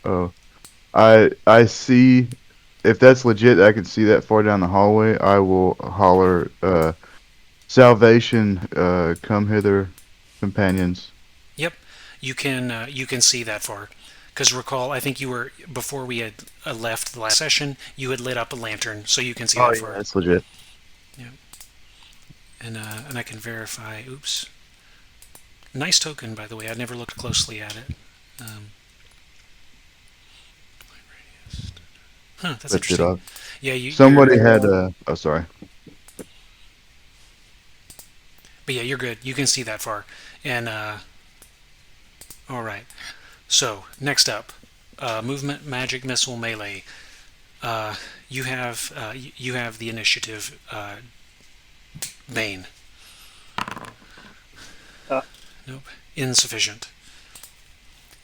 Oh, I see. If that's legit, I can see that far down the hallway. I will holler, "Salvation, come hither, companions." Yep, you can see that far. Because recall, I think before we had left the last session, you had lit up a lantern, so you can see that far. Yeah, that's legit. Yeah. And I can verify. Oops. Nice token, by the way. I never looked closely at it. That's interesting. Yeah, somebody had a. Oh, sorry. But yeah, you're good. You can see that far. And all right. So next up, movement, magic, missile, melee. You have the initiative, Bane. Nope. Insufficient.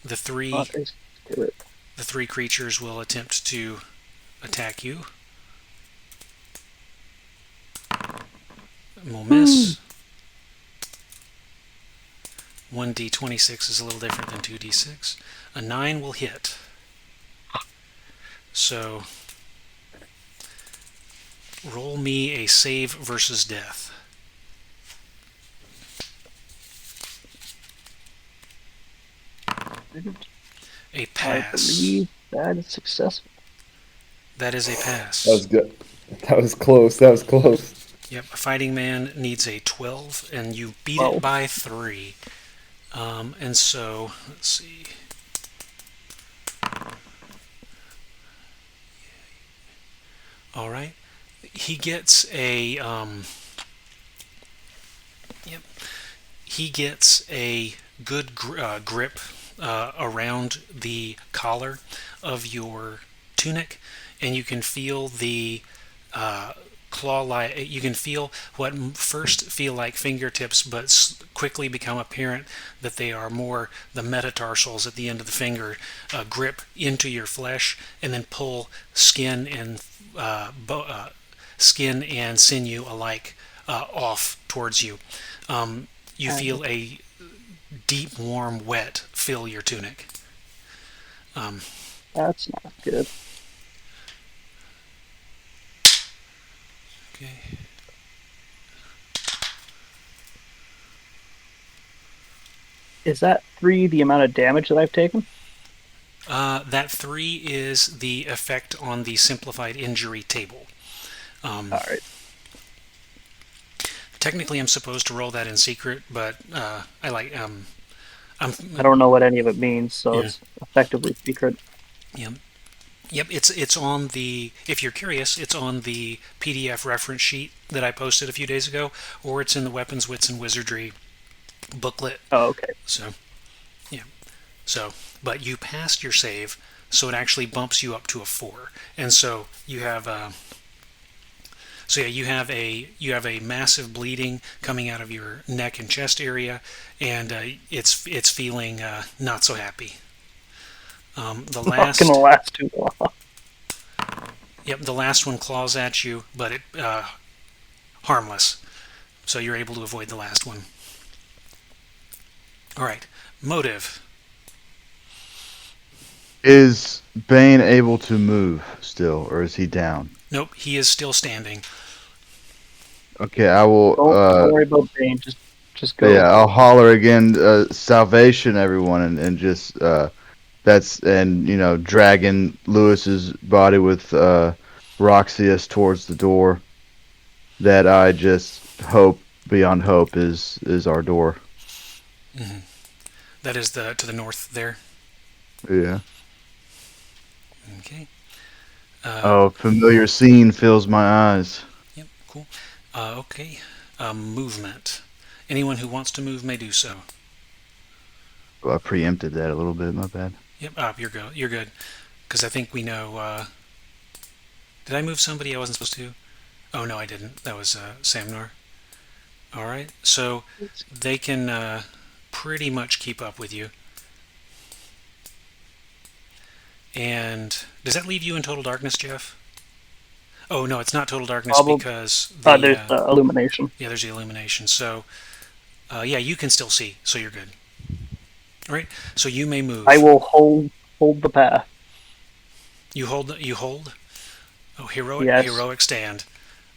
The three Let's do it. the three creatures will attempt to attack you. Will miss. 1d26 is a little different than 2d6. A 9 will hit. So, roll me a save versus death. A I pass. believe that is successful. That is a pass. That was good. That was close. That was close. Yep, a fighting man needs a 12, and you beat 12. it by 3. And so, let's see. All right. He gets a yep. He gets a good grip around the collar of your tunic, and you can feel the claw-like. You can feel what first feel like fingertips, but quickly become apparent that they are more the metatarsals at the end of the finger grip into your flesh, and then pull skin and skin and sinew alike off towards you. You feel a deep, warm wet fill your tunic. That's not good. Okay. Is that 3 the amount of damage that I've taken? That 3 is the effect on the simplified injury table. All right. Technically, I'm supposed to roll that in secret, but I like. I don't know what any of it means, so Yeah. it's effectively secret. Yep. It's on the. If you're curious, it's on the PDF reference sheet that I posted a few days ago, or it's in the Weapons, Wits, and Wizardry booklet. Oh, okay. So, yeah. So, but you passed your save, so it actually bumps you up to a 4, and so you have. So yeah, you have a massive bleeding coming out of your neck and chest area, and it's feeling not so happy. The Not last, gonna last too long. yep, the last one claws at you, but it harmless. So you're able to avoid the last one. All right, motive. Is Bane able to move still, or is he down? Nope, he is still standing. Okay, I will. Don't worry about Bane. Just go. Yeah, I'll holler again. Salvation, everyone, and just that's and dragging Lewis's body with Roxius towards the door. That I just hope beyond hope is our door. Mm-hmm. That is to the north there. Yeah. Okay. Familiar scene fills my eyes. Yep. Cool. Okay. Movement. Anyone who wants to move may do so. Well, I preempted that a little bit. My bad. Yep. You're good. Because I think we know. Did I move somebody I wasn't supposed to? Oh no, I didn't. That was Samnor. All right. So they can pretty much keep up with you. And does that leave you in total darkness, Jeff? Oh no, it's not total darkness because there's the illumination. Yeah, there's the illumination. So, yeah, you can still see, so you're good. All right. So you may move. I will hold the path. You hold. You hold. Oh, Yes. heroic stand.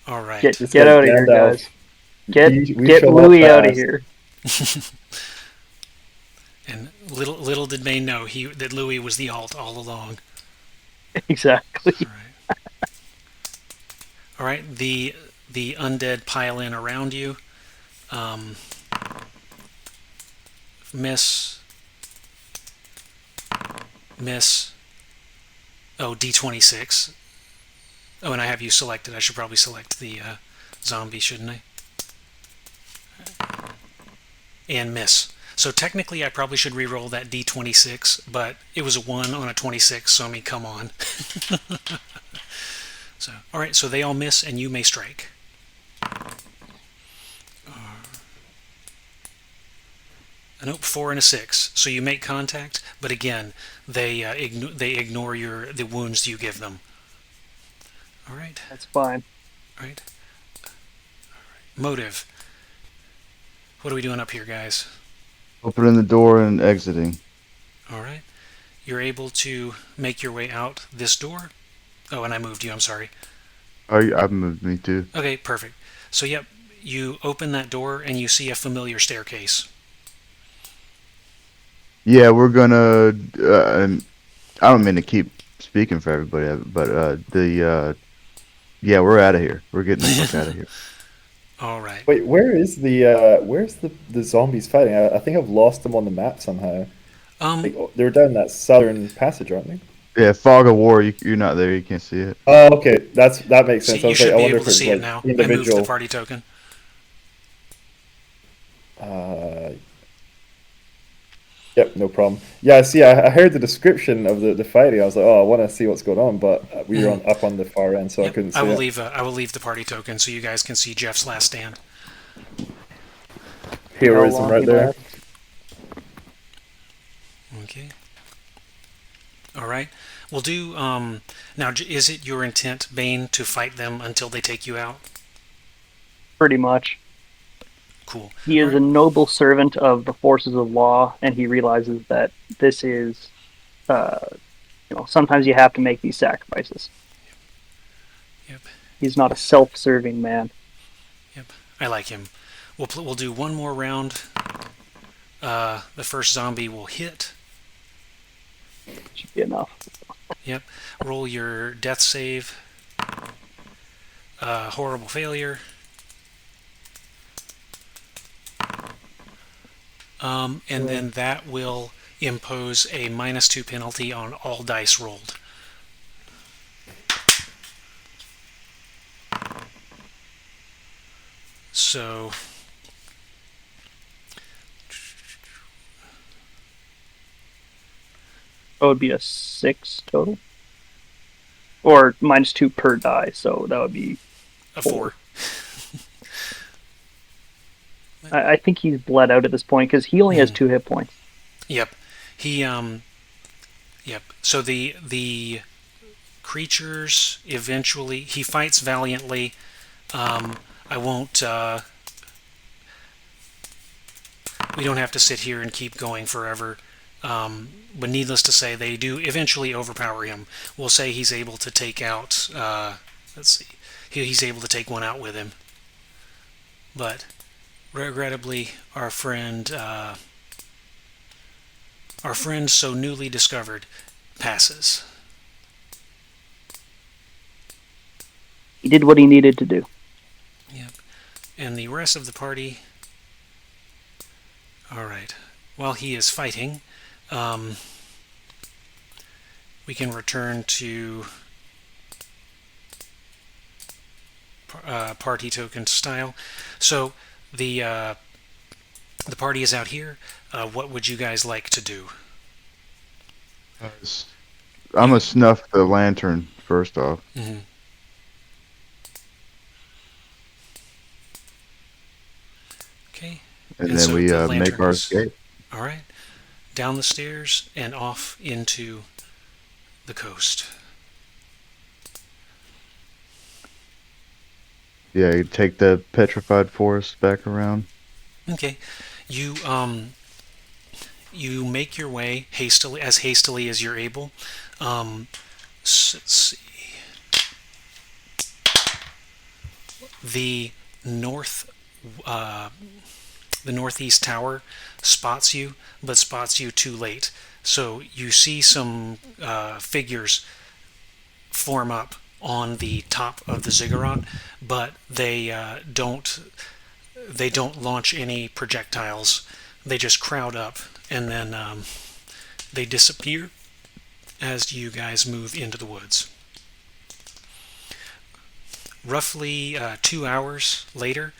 All right. Get out of here, guys. Get show up Louis out of fast. here. And little did Bane know that Louis was the alt all along. Exactly. All right. All right. The undead pile in around you. Miss. Oh, D26. Oh, and I have you selected. I should probably select the zombie, shouldn't I? And miss. So technically, I probably should re-roll that D26, but it was a 1 on a 26, so I mean, come on. So, all right, so they all miss, and you may strike. Nope, 4 and a 6. So you make contact, but again, they ignore the wounds you give them. All right. That's fine. All right. Motive. What are we doing up here, guys? Opening the door and exiting. All right. You're able to make your way out this door. Oh, and I moved you. I'm sorry. I've moved me too. Okay, perfect. So, yep, you open that door and you see a familiar staircase. Yeah, we're gonna. And I don't mean to keep speaking for everybody, but yeah, we're out of here. We're getting the fuck out of here. All right. Wait, where's the zombies fighting? I think I've lost them on the map somehow. Like, they're down that southern passage, aren't they? Yeah, fog of war. You're not there. You can't see it. Oh, okay, that makes See, sense. I you was like, should I be wonder able if to it's see it like now. I moved individual. the party token. Yep, no problem. Yeah, see, I heard the description of the fighting. I was like, oh, I want to see what's going on, but we were up on the far end, so I Yep, couldn't see I will it. leave. I will leave the party token so you guys can see Jeff's last stand. Heroism How long right he there. left. Okay. All right. We'll do. Now, is it your intent, Bane, to fight them until they take you out? Pretty much. Cool. He is a noble servant of the forces of law, and he realizes that this is, sometimes you have to make these sacrifices. Yep. He's not a self-serving man. Yep. I like him. We'll do one more round. The first zombie will hit. Should be enough. Yep. Roll your death save. Horrible failure. And then that will impose a -2 penalty on all dice rolled. So That would be a 6 total. Or -2 per die, so that would be a 4. I think he's bled out at this point because he only has 2 hit points. Yep. He yep. So the creatures eventually he fights valiantly. I won't we don't have to sit here and keep going forever. But needless to say, they do eventually overpower him. We'll say he's able to take out. Let's see, he's able to take one out with him. But regrettably, our friend so newly discovered, passes. He did what he needed to do. Yep. And the rest of the party. All right. While he is fighting, we can return to party token style. So the party is out here. What would you guys like to do? I'm gonna snuff the lantern first off. Mm-hmm. Okay. And then so we the make our lantern is- escape. All right. Down the stairs and off into the coast. Yeah, you take the petrified forest back around. Okay. You you make your way hastily as you're able. Let's see. The northeast tower spots you, but spots you too late. So you see some figures form up on the top of the ziggurat, but they don't launch any projectiles. They just crowd up, and then they disappear as you guys move into the woods. Roughly 2 hours later,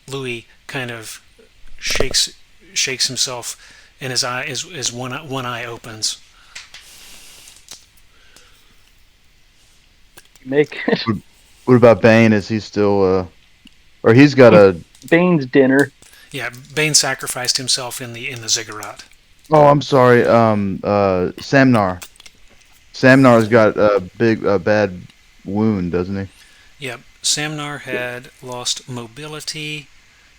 Louis kind of shakes himself, and his one eye opens. Make What about Bane? Is he still or he's got a Bane's dinner. Yeah, Bane sacrificed himself in the ziggurat. Oh, I'm sorry. Samnar. Samnar's got a bad wound, doesn't he? Yep, Samnar had lost mobility.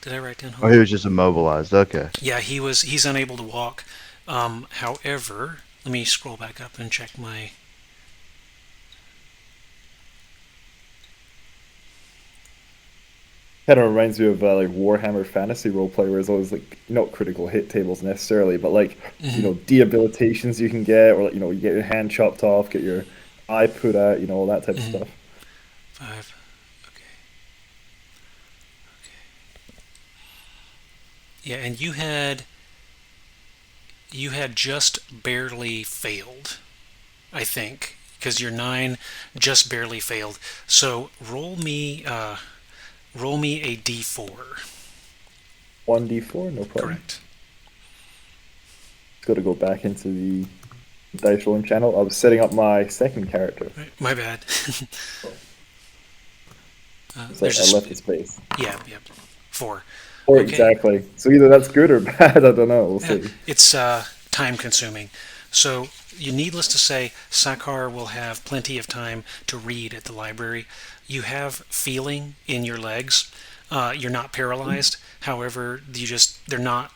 Did I write down? Oh, he was just immobilized. Okay. Yeah, he's unable to walk. However, let me scroll back up and check my. Kind of reminds me of like Warhammer Fantasy roleplay, where there's always like not critical hit tables necessarily, but like debilitations you can get, or like you get your hand chopped off, get your eye put out, all that type of stuff. 5. Okay. Yeah, and you had just barely failed, I think, because your 9 just barely failed. So roll me a d4. 1d4, no problem. Correct. Just got to go back into the dice rolling channel. I was setting up my second character, My bad. so I left the space. Yeah, yep. 4. Or Okay. exactly. So either that's good or bad. I don't know. We'll see. It's time consuming. So, needless to say, Sakar will have plenty of time to read at the library. You have feeling in your legs. You're not paralyzed. However, they're not.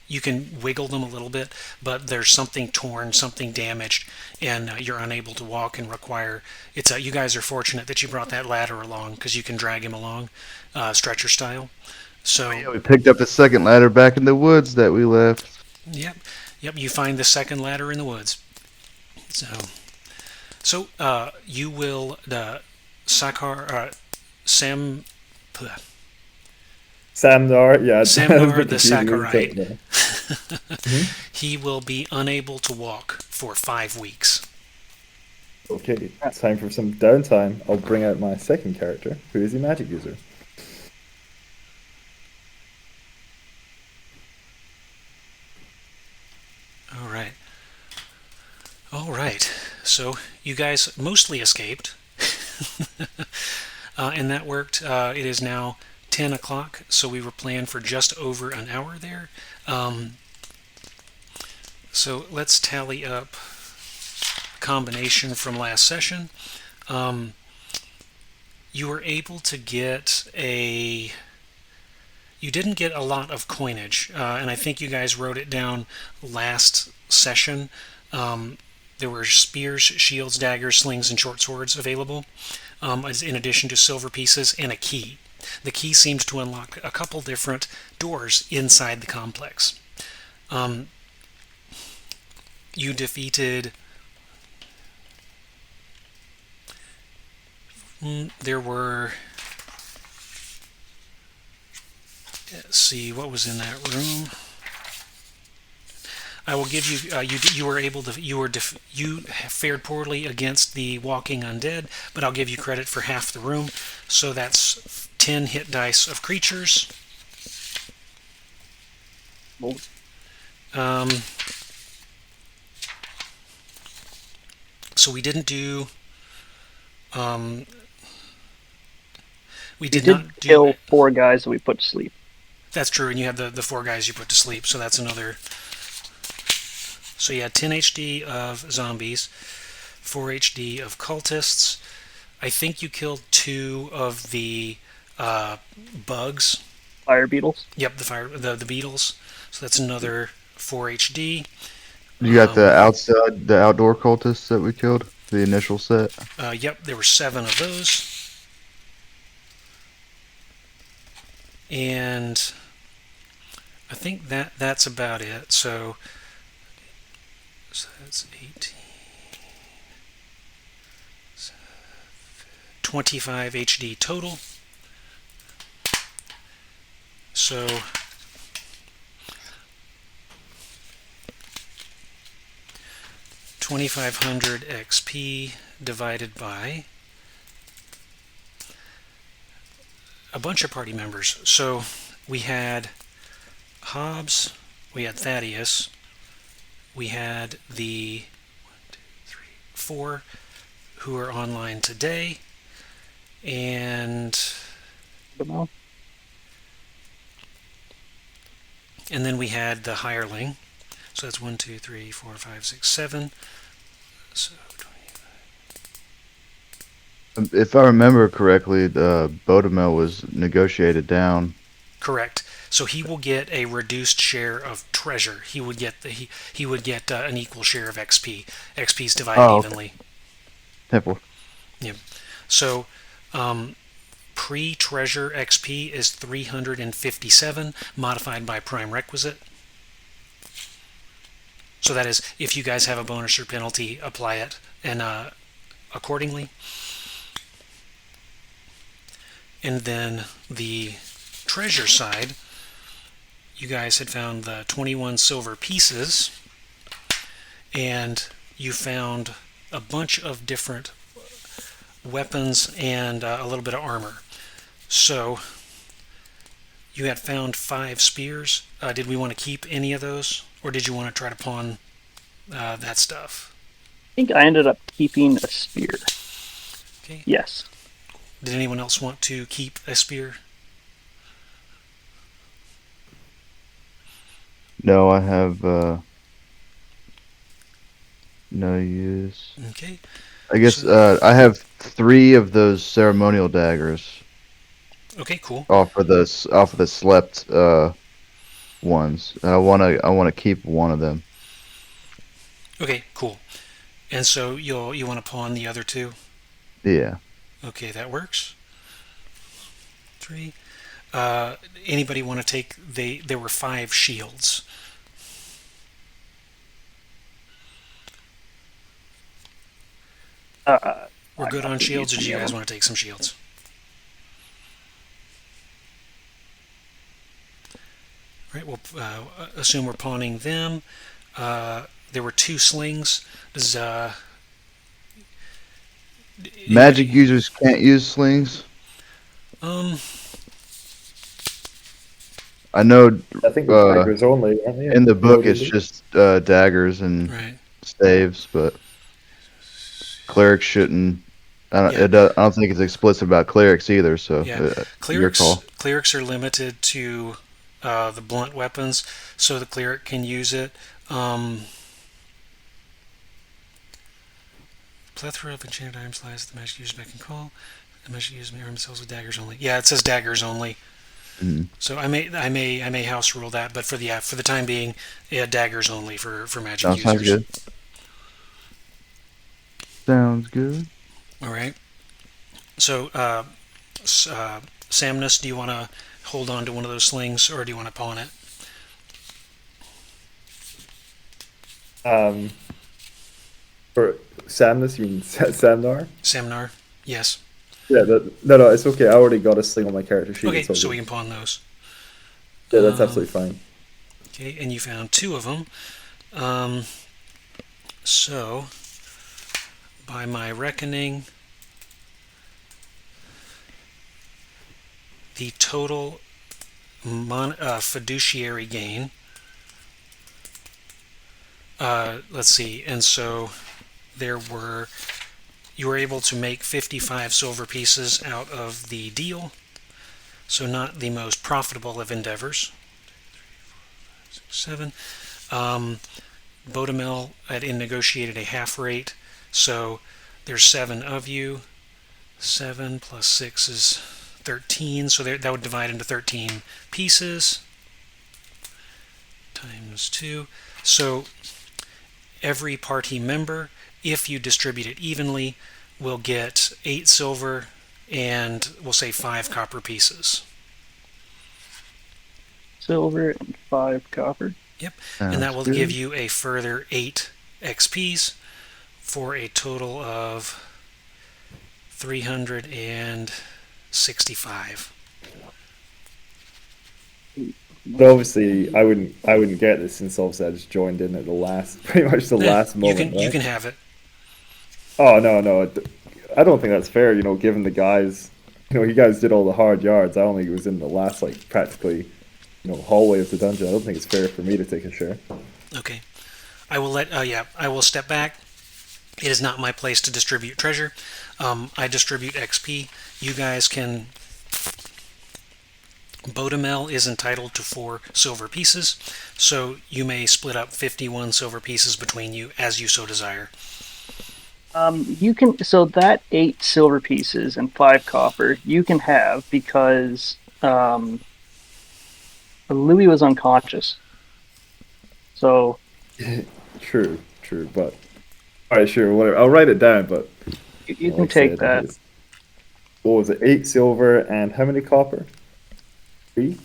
You can wiggle them a little bit, but there's something torn, something damaged, and you're unable to walk and require. You guys are fortunate that you brought that ladder along because you can drag him along, stretcher style. So, Yeah, we picked up the second ladder back in the woods that we left. yep, you find the second ladder in the woods. So, you will Sakar Sam Samnar, yeah. it's a Samnar bit the confusing, Sakarite. yeah. He will be unable to walk for 5 weeks. Okay, it's time for some downtime. I'll bring out my second character, who is a magic user. All right. All right. So you guys mostly escaped, and that worked. It is now 10 o'clock, so we were planned for just over an hour there. So let's tally up combination from last session. You were able to get a. You didn't get a lot of coinage, and I think you guys wrote it down last session. There were spears, shields, daggers, slings, and short swords available, in addition to silver pieces and a key. The key seemed to unlock a couple different doors inside the complex. You defeated. There were. Let's see what was in that room. I will give you. You were able to. You fared poorly against the walking undead, but I'll give you credit for half the room. So that's 10 hit dice of creatures. So we didn't do. We did not kill do. 4 guys that we put to sleep. That's true, and you had the 4 guys you put to sleep, so that's another. So you had 10 HD of zombies, 4 HD of cultists. I think you killed 2 of the bugs. Fire beetles. Yep, the beetles. So that's another 4 HD. You got the outdoor cultists that we killed, the initial set. Yep, there were 7 of those. And I think that's about it. So that's 18. 25 HD total. So 2500 XP divided by a bunch of party members. So we had Hobbs, we had Thaddeus, we had the 4 who are online today, and And then we had the hireling. So that's 1, 2, 3, 4, 5, 6, 7. So If I remember correctly, the Bodemel was negotiated down. correct. So he will get a reduced share of treasure. He would get he would get an equal share of XP. XP is divided Oh, okay. evenly. Temple. Yeah. So pre-treasure XP is 357, modified by prime requisite. So that is, if you guys have a bonus or penalty, apply it and accordingly. And then the treasure side, you guys had found the 21 silver pieces, and you found a bunch of different weapons and a little bit of armor. So you had found 5 spears. Did we want to keep any of those, or did you want to try to pawn that stuff? I think I ended up keeping a spear. Okay. Yes. Did anyone else want to keep a spear? No, I have no use. Okay. I guess So- I have 3 of those ceremonial daggers Okay, cool. off of the slept ones. And I wanna keep one of them. Okay, cool. And so you want to pawn the other 2? Yeah. Okay, that works. 3. Anybody want to take? There were 5 shields. We're good on shields, or do you guys want to take some shields? Right, we'll assume we're pawning them. There were 2 slings. Does Magic users can't use slings. I know I think the daggers only, aren't they? in the book it's D&D? just daggers and right. staves, but clerics shouldn't. I Yeah. don't think it's explicit about clerics either. So Yeah, your call. clerics are limited to the blunt weapons, so the cleric can use it. Plethora of enchanted items lies the magic users back and call. The magic users may arm themselves with daggers only. Yeah, it says daggers only. Mhm. So I may house rule that, but for the time being, yeah, daggers only for magic Sounds users. good. Sounds good. All right. So Samnus, do you want to hold on to one of those slings, or do you want to pawn it? For Samnus, you mean Samnar? Samnar? Yes. Yeah, no, it's okay. I already got a sling on my character sheet. Okay, it's all so good. we can pawn those. Yeah, that's absolutely fine. Okay, and you found 2 of them. So, by my reckoning, the total fiduciary gain, let's see, and so you were able to make 55 silver pieces out of the deal, so not the most profitable of endeavors. 7. Bodemel had negotiated a half rate, so there's 7 of you. 7 plus 6 is 13, so that would divide into 13 pieces times 2. So every party member, if you distribute it evenly, will get 8 silver and we'll say 5 copper pieces. Silver and 5 copper. Yep, and that Sounds will good. give you a further 8 XPs for a total of 365. But obviously, I wouldn't get this since obviously I just joined in at the last, pretty much the last moment. You right? can have it. Oh no, I don't think that's fair. Given the guys, you guys did all the hard yards. I only was in the last practically, hallway of the dungeon. I don't think it's fair for me to take a share. Okay, I will I will step back. It is not my place to distribute treasure. I distribute XP. You guys can Bodemel is entitled to 4 silver pieces, so you may split up 51 silver pieces between you as you so desire. You can, so that 8 silver pieces and 5 copper you can have because Louis was unconscious. So True, true, but all right, sure, whatever. I'll write it down, but you can like I said, take I think that. it's, what was it? 8 silver and how many copper? 3?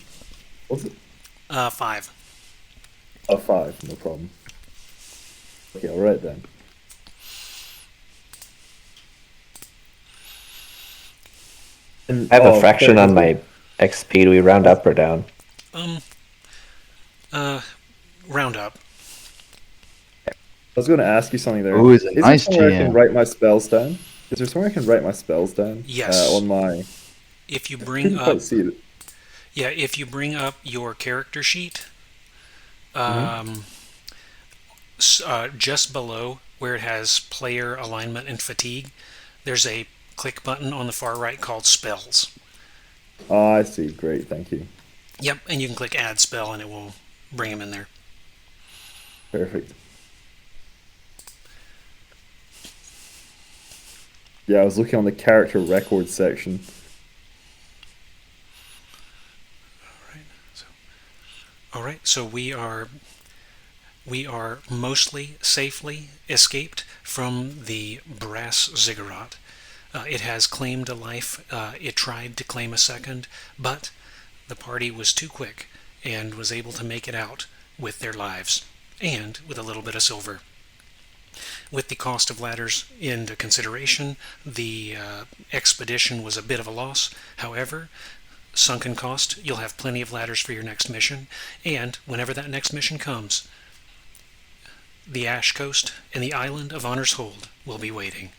What was it? 5. Oh, 5, no problem. Okay, I'll write it down. And, I have a oh, fraction sorry, on my XP. Do we round up or down? Um, Round up. I was going to ask you something there. Ooh, he's a Is there nice somewhere I can GM. write my spells down? Is there somewhere I can write my spells down? Yes. On my. If you I bring couldn't up, quite see it. yeah, if you bring up your character sheet, Mm-hmm. just below where it has player alignment and fatigue, there's a click button on the far right called spells. Oh, I see. Great, thank you. Yep, and you can click add spell and it will bring them in there. Perfect. Yeah, I was looking on the character record section. All right, so we are mostly safely escaped from the Brass Ziggurat. It has claimed a life. It tried to claim a second, but the party was too quick and was able to make it out with their lives and with a little bit of silver. With the cost of ladders into consideration, the expedition was a bit of a loss. However, sunken cost, you'll have plenty of ladders for your next mission, and whenever that next mission comes, the Ash Coast and the island of Honor's Hold will be waiting.